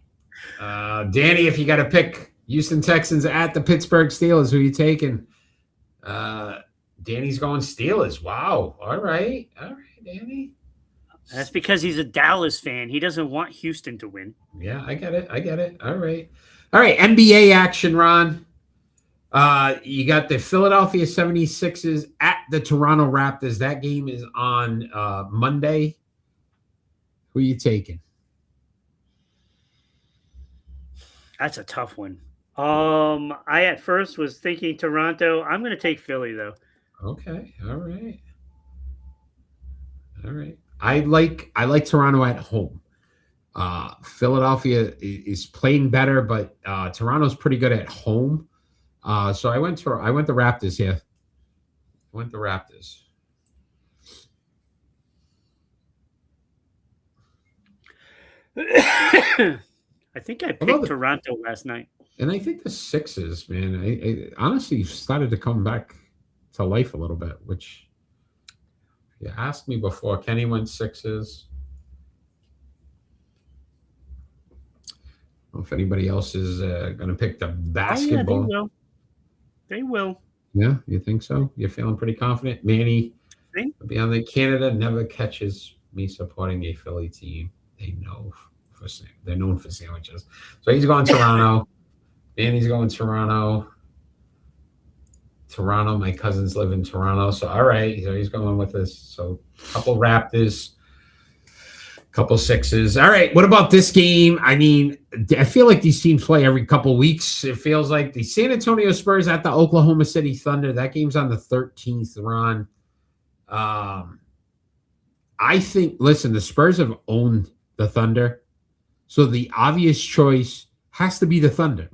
Danny, if you got to pick Houston Texans at the Pittsburgh Steelers, who are you taking? Danny's going Steelers. Wow. All right, Danny. That's because he's a Dallas fan. He doesn't want Houston to win. Yeah, I get it. All right. NBA action, Ron. You got the Philadelphia 76ers at the Toronto Raptors. That game is on Monday. Who are you taking? That's a tough one. I at first was thinking Toronto. I'm going to take Philly, though. Okay. All right. I like Toronto at home. Philadelphia is playing better, but Toronto's pretty good at home. So I went the Raptors here. I think I picked Toronto last night. And I think the Sixers, man, I honestly started to come back to life a little bit, which you asked me before. Kenny went Sixers. I don't know if anybody else is going to pick the basketball. Oh, yeah, they will. Yeah, you think so? You're feeling pretty confident? Manny will be on the Canada never catches me supporting a Philly team. They're known for sandwiches. So he's going Toronto. Manny's going Toronto. My cousins live in Toronto. So, all right. So he's going with us. So, a couple Raptors, a couple Sixers. All right. What about this game? I mean, I feel like these teams play every couple weeks. It feels like the San Antonio Spurs at the Oklahoma City Thunder. That game's on the 13th, Ron. I think, listen, the Spurs have owned the Thunder. So the obvious choice has to be the Thunder.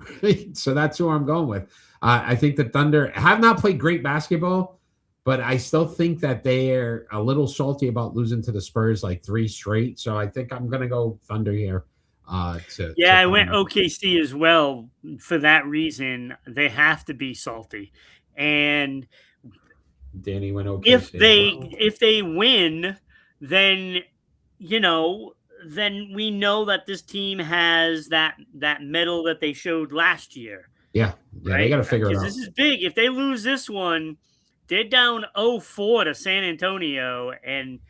So that's who I'm going with. I think the Thunder have not played great basketball, but I still think that they're a little salty about losing to the Spurs like 3 straight. So I think I'm going to go Thunder here. I went OKC as well for that reason. They have to be salty. And Danny went OKC. If they win, then, then we know that this team has that medal that they showed last year. Yeah, right? They got to figure it out. This is big. If they lose this one, they're down 0-4 to San Antonio, and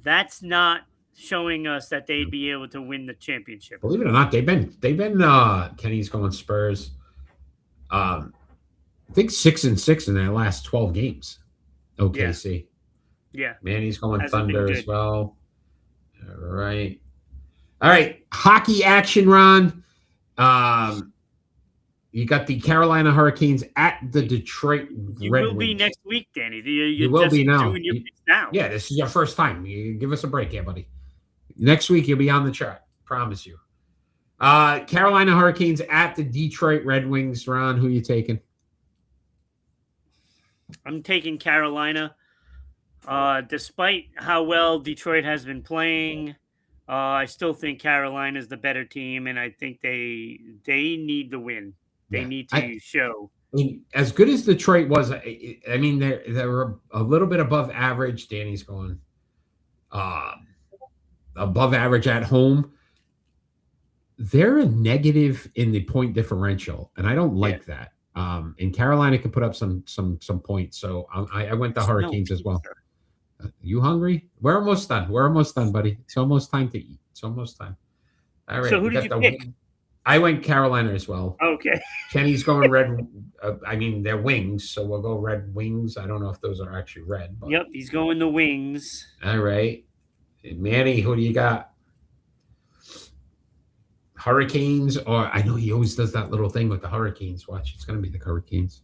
that's not showing us that they'd be able to win the championship. Believe it or not, they've been Kenny's going Spurs. I think 6-6 in their last 12 games. OKC. Yeah. Manny's going Hasn't been Thunder good. as well. All right. Hockey action, Ron. You got the Carolina Hurricanes at the Detroit You Red will be Wings. next week, Danny. You You're will just be now. doing your picks now. Yeah, this is your first time. You give us a break here, buddy. Next week you'll be on the chart. Promise you. Carolina Hurricanes at the Detroit Red Wings. Ron, who you taking? I'm taking Carolina. Despite how well Detroit has been playing, I still think Carolina is the better team, and I think they need the win. They need to show. I mean, as good as Detroit was, I mean, they were a little bit above average. Danny's going above average at home. They're a negative in the point differential, and I don't like that. And Carolina can put up some points, so I went the Hurricanes as well. You hungry? We're almost done. We're almost done, buddy. It's almost time to eat. It's almost time. All right. So who did you pick? I went Carolina as well. Okay. Kenny's going red. I mean, they're wings, so we'll go Red Wings. I don't know if those are actually red. But... Yep, he's going the Wings. All right. Manny, who do you got? Hurricanes, or I know he always does that little thing with the Hurricanes. Watch, it's going to be the Hurricanes.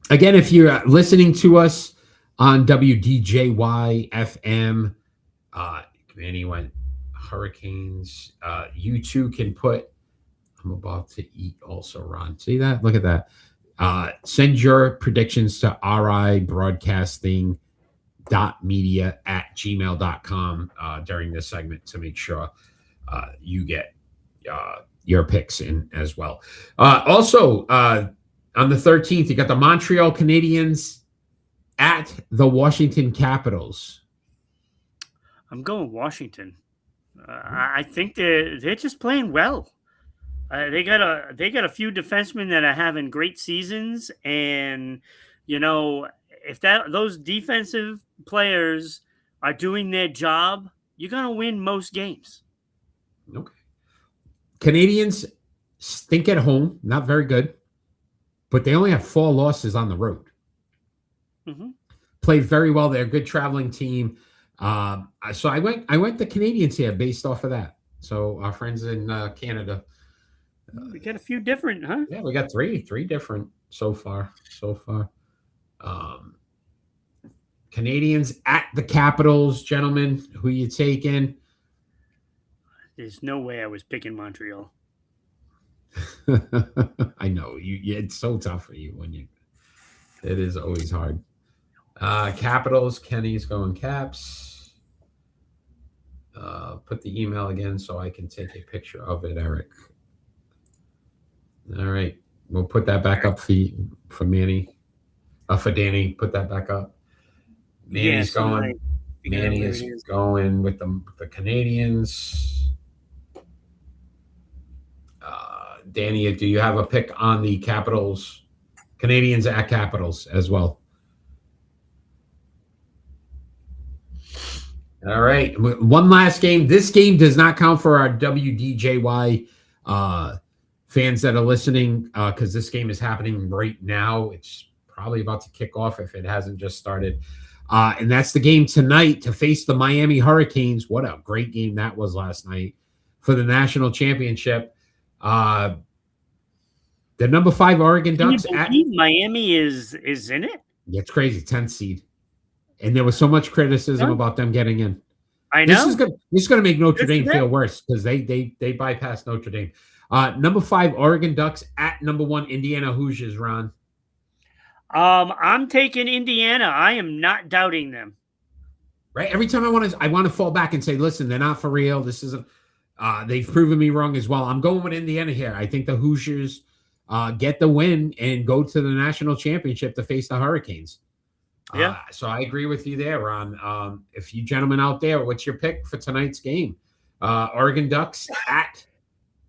Again, if you're listening to us on WDJY FM, Manny went Hurricanes. You too can put, I'm about to eat also, Ron. See that? Look at that. Send your predictions to ribroadcasting.media@gmail.com during this segment to make sure you get your picks in as well. Also, on the 13th, you got the Montreal Canadiens at the Washington Capitals. I'm going Washington. I think they're just playing well. They got a few defensemen that are having great seasons, and if those defensive players are doing their job, you're gonna win most games. Okay. Canadians stink at home, not very good, but they only have 4 losses on the road. Mm-hmm. Played very well. They're a good traveling team. So I went the Canadians here based off of that. So our friends in Canada. We got a few different, huh? Yeah, we got three different so far. Canadians at the Capitals, gentlemen. Who you taking? There's no way I was picking Montreal. I know it's so tough for you it is always hard. Capitals, Kenny's going Caps. Put the email again so I can take a picture of it, Eric. All right, we'll put that back up for Manny. For Danny, put that back up. Manny's going. Manny is going with the Canadians. Danny, do you have a pick on the Capitals? Canadians at Capitals as well. All right. One last game. This game does not count for our WDJY fans that are listening because this game is happening right now. It's probably about to kick off if it hasn't just started. And that's the game tonight to face the Miami Hurricanes. What a great game that was last night for the national championship. The number 5 Oregon Ducks at Miami is in it. It's crazy, 10th seed, and there was so much criticism about them getting in. I know this is going to make Notre Dame feel worse because they bypassed Notre Dame. Number 5 Oregon Ducks at number 1 Indiana Hoosiers. Ron, I'm taking Indiana. I am not doubting them. Right, every time I want to fall back and say, listen, they're not for real. This isn't. They've proven me wrong as well. I'm going with Indiana here. I think the Hoosiers get the win and go to the national championship to face the Hurricanes. Yeah. So I agree with you there, Ron. If you gentlemen out there, what's your pick for tonight's game? Oregon Ducks at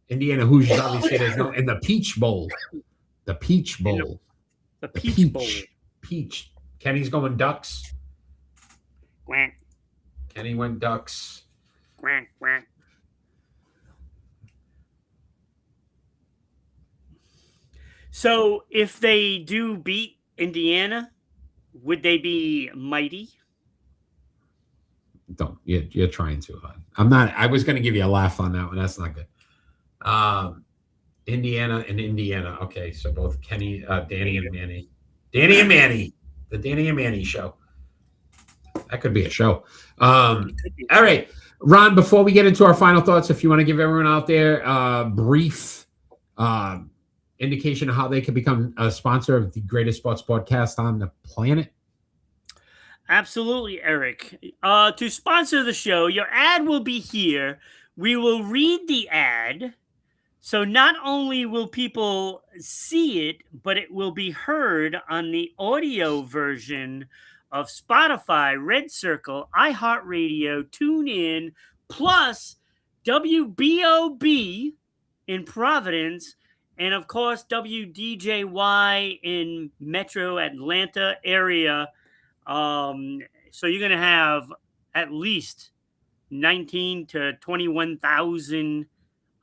Indiana Hoosiers. Obviously, there's no in the Peach Bowl. The Peach Bowl. The Peach Bowl. Peach. Kenny's going Ducks. Quack. Kenny went Ducks. Quack, quack. So if they do beat Indiana, would they be mighty? Don't you're trying too hard. I'm not. I was going to give you a laugh on that one. That's not good. Indiana and Indiana. Okay, so both Kenny, Danny, and Manny. Danny and Manny. The Danny and Manny show. That could be a show. All right, Ron. Before we get into our final thoughts, if you want to give everyone out there a brief indication of how they can become a sponsor of the greatest sports podcast on the planet. Absolutely, Eric. To sponsor the show, your ad will be here. We will read the ad. So not only will people see it, but it will be heard on the audio version of Spotify, Red Circle, iHeartRadio, TuneIn, plus WBOB in Providence, and of course WDJY in Metro Atlanta area. So you're going to have at least 19 to 21,000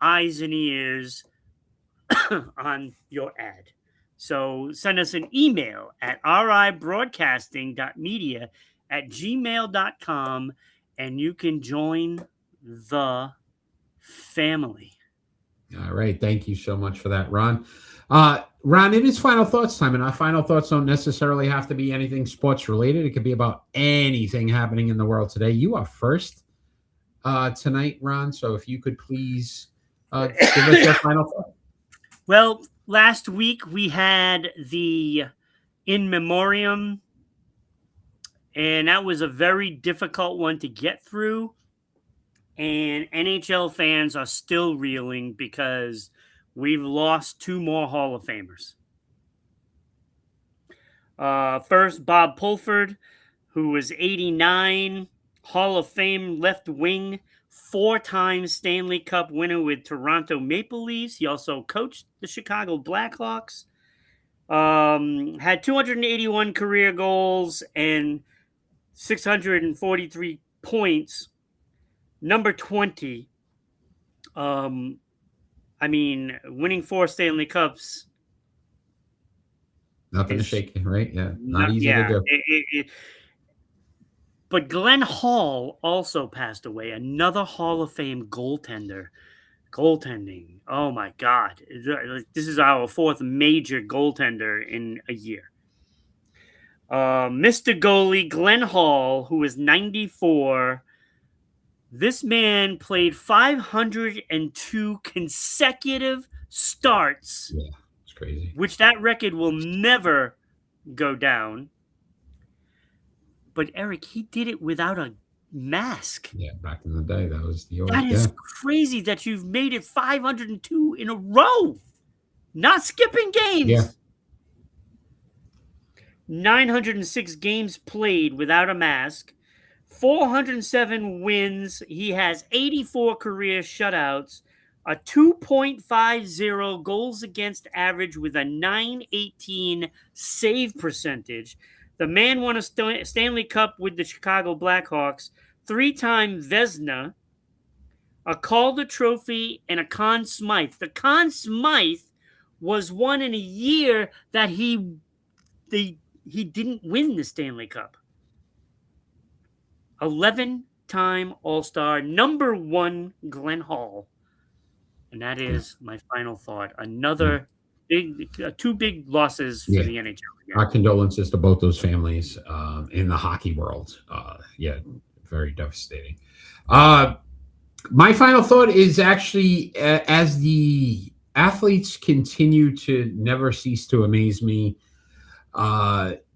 eyes and ears on your ad. So send us an email at ribroadcasting.media@gmail.com and you can join the family. All right. Thank you so much for that, Ron. Ron, it is final thoughts time, and our final thoughts don't necessarily have to be anything sports related. It could be about anything happening in the world today. You are first tonight, Ron. So if you could please give us your final thought. Well, last week we had the in memoriam, and that was a very difficult one to get through. And NHL fans are still reeling because we've lost 2 more Hall of Famers. First, Bob Pulford, who was 89, Hall of Fame left wing, 4-time Stanley Cup winner with Toronto Maple Leafs. He also coached the Chicago Blackhawks. Had 281 career goals and 643 points. Number 20. Winning 4 Stanley Cups. Nothing to shake, right? Yeah, not easy to do. But Glenn Hall also passed away, another Hall of Fame goaltender. Goaltending. Oh, my God. This is our 4th major goaltender in a year. Mr. Goalie, Glenn Hall, who was 94. This man played 502 consecutive starts. Yeah, it's crazy. Which that record will never go down. But Eric, he did it without a mask. Yeah, back in the day, that was the old. That is crazy that you've made it 502 in a row, not skipping games. Yeah. 906 games played without a mask, 407 wins. He has 84 career shutouts, a 2.50 goals against average with a .918 save percentage. The man won a Stanley Cup with the Chicago Blackhawks, 3-time Vezina, a Calder Trophy, and a Conn Smythe. The Conn Smythe was won in a year that he didn't win the Stanley Cup. 11-time All-Star, number 1 Glenn Hall. And that is my final thought. Another two big losses for the NHL. Yeah. Our condolences to both those families in the hockey world. Very devastating. My final thought is actually, as the athletes continue to never cease to amaze me,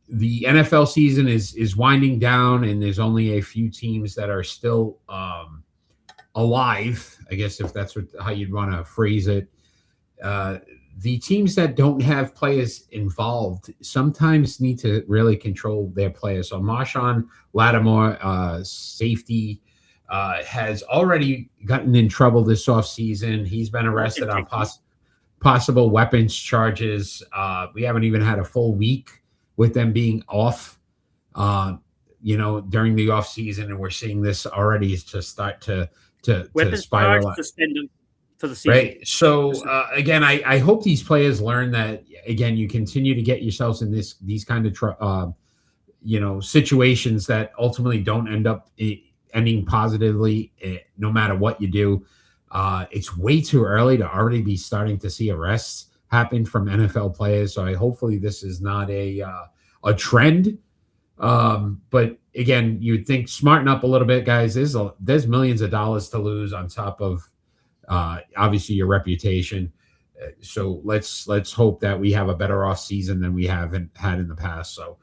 the NFL season is winding down, and there's only a few teams that are still alive, I guess, if that's how you'd want to phrase it. The teams that don't have players involved sometimes need to really control their players. So Marshawn Lattimore, safety, has already gotten in trouble this offseason. He's been arrested on possible weapons charges. We haven't even had a full week with them being off, during the off season, and we're seeing this already to start to weapons spiral. Suspend him for the season. Right. So again, I hope these players learn that. Again, you continue to get yourselves in these kind of situations that ultimately don't end up ending positively, no matter what you do. It's way too early to already be starting to see arrests happen from NFL players. So hopefully this is not a trend. But again, you'd think smarten up a little bit, guys. There's millions of dollars to lose on top of obviously your reputation. So let's hope that we have a better off season than we haven't had in the past. So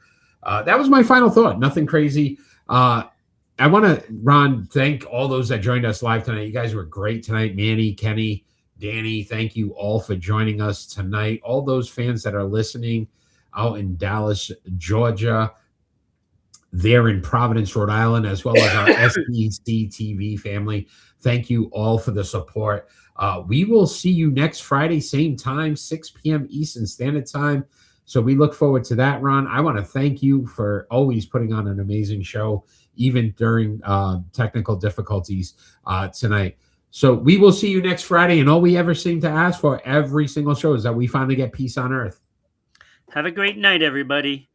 that was my final thought. Nothing crazy. I want to, Ron, thank all those that joined us live tonight. You guys were great tonight. Manny, Kenny, Danny, thank you all for joining us tonight. All those fans that are listening out in Dallas, Georgia, there in Providence, Rhode Island, as well as our S6E2 family. Thank you all for the support. We will see you next Friday, same time, 6 p.m. Eastern Standard Time. So we look forward to that, Ron. I want to thank you for always putting on an amazing show, even during technical difficulties tonight. So we will see you next Friday. And all we ever seem to ask for every single show is that we finally get peace on earth. Have a great night, everybody.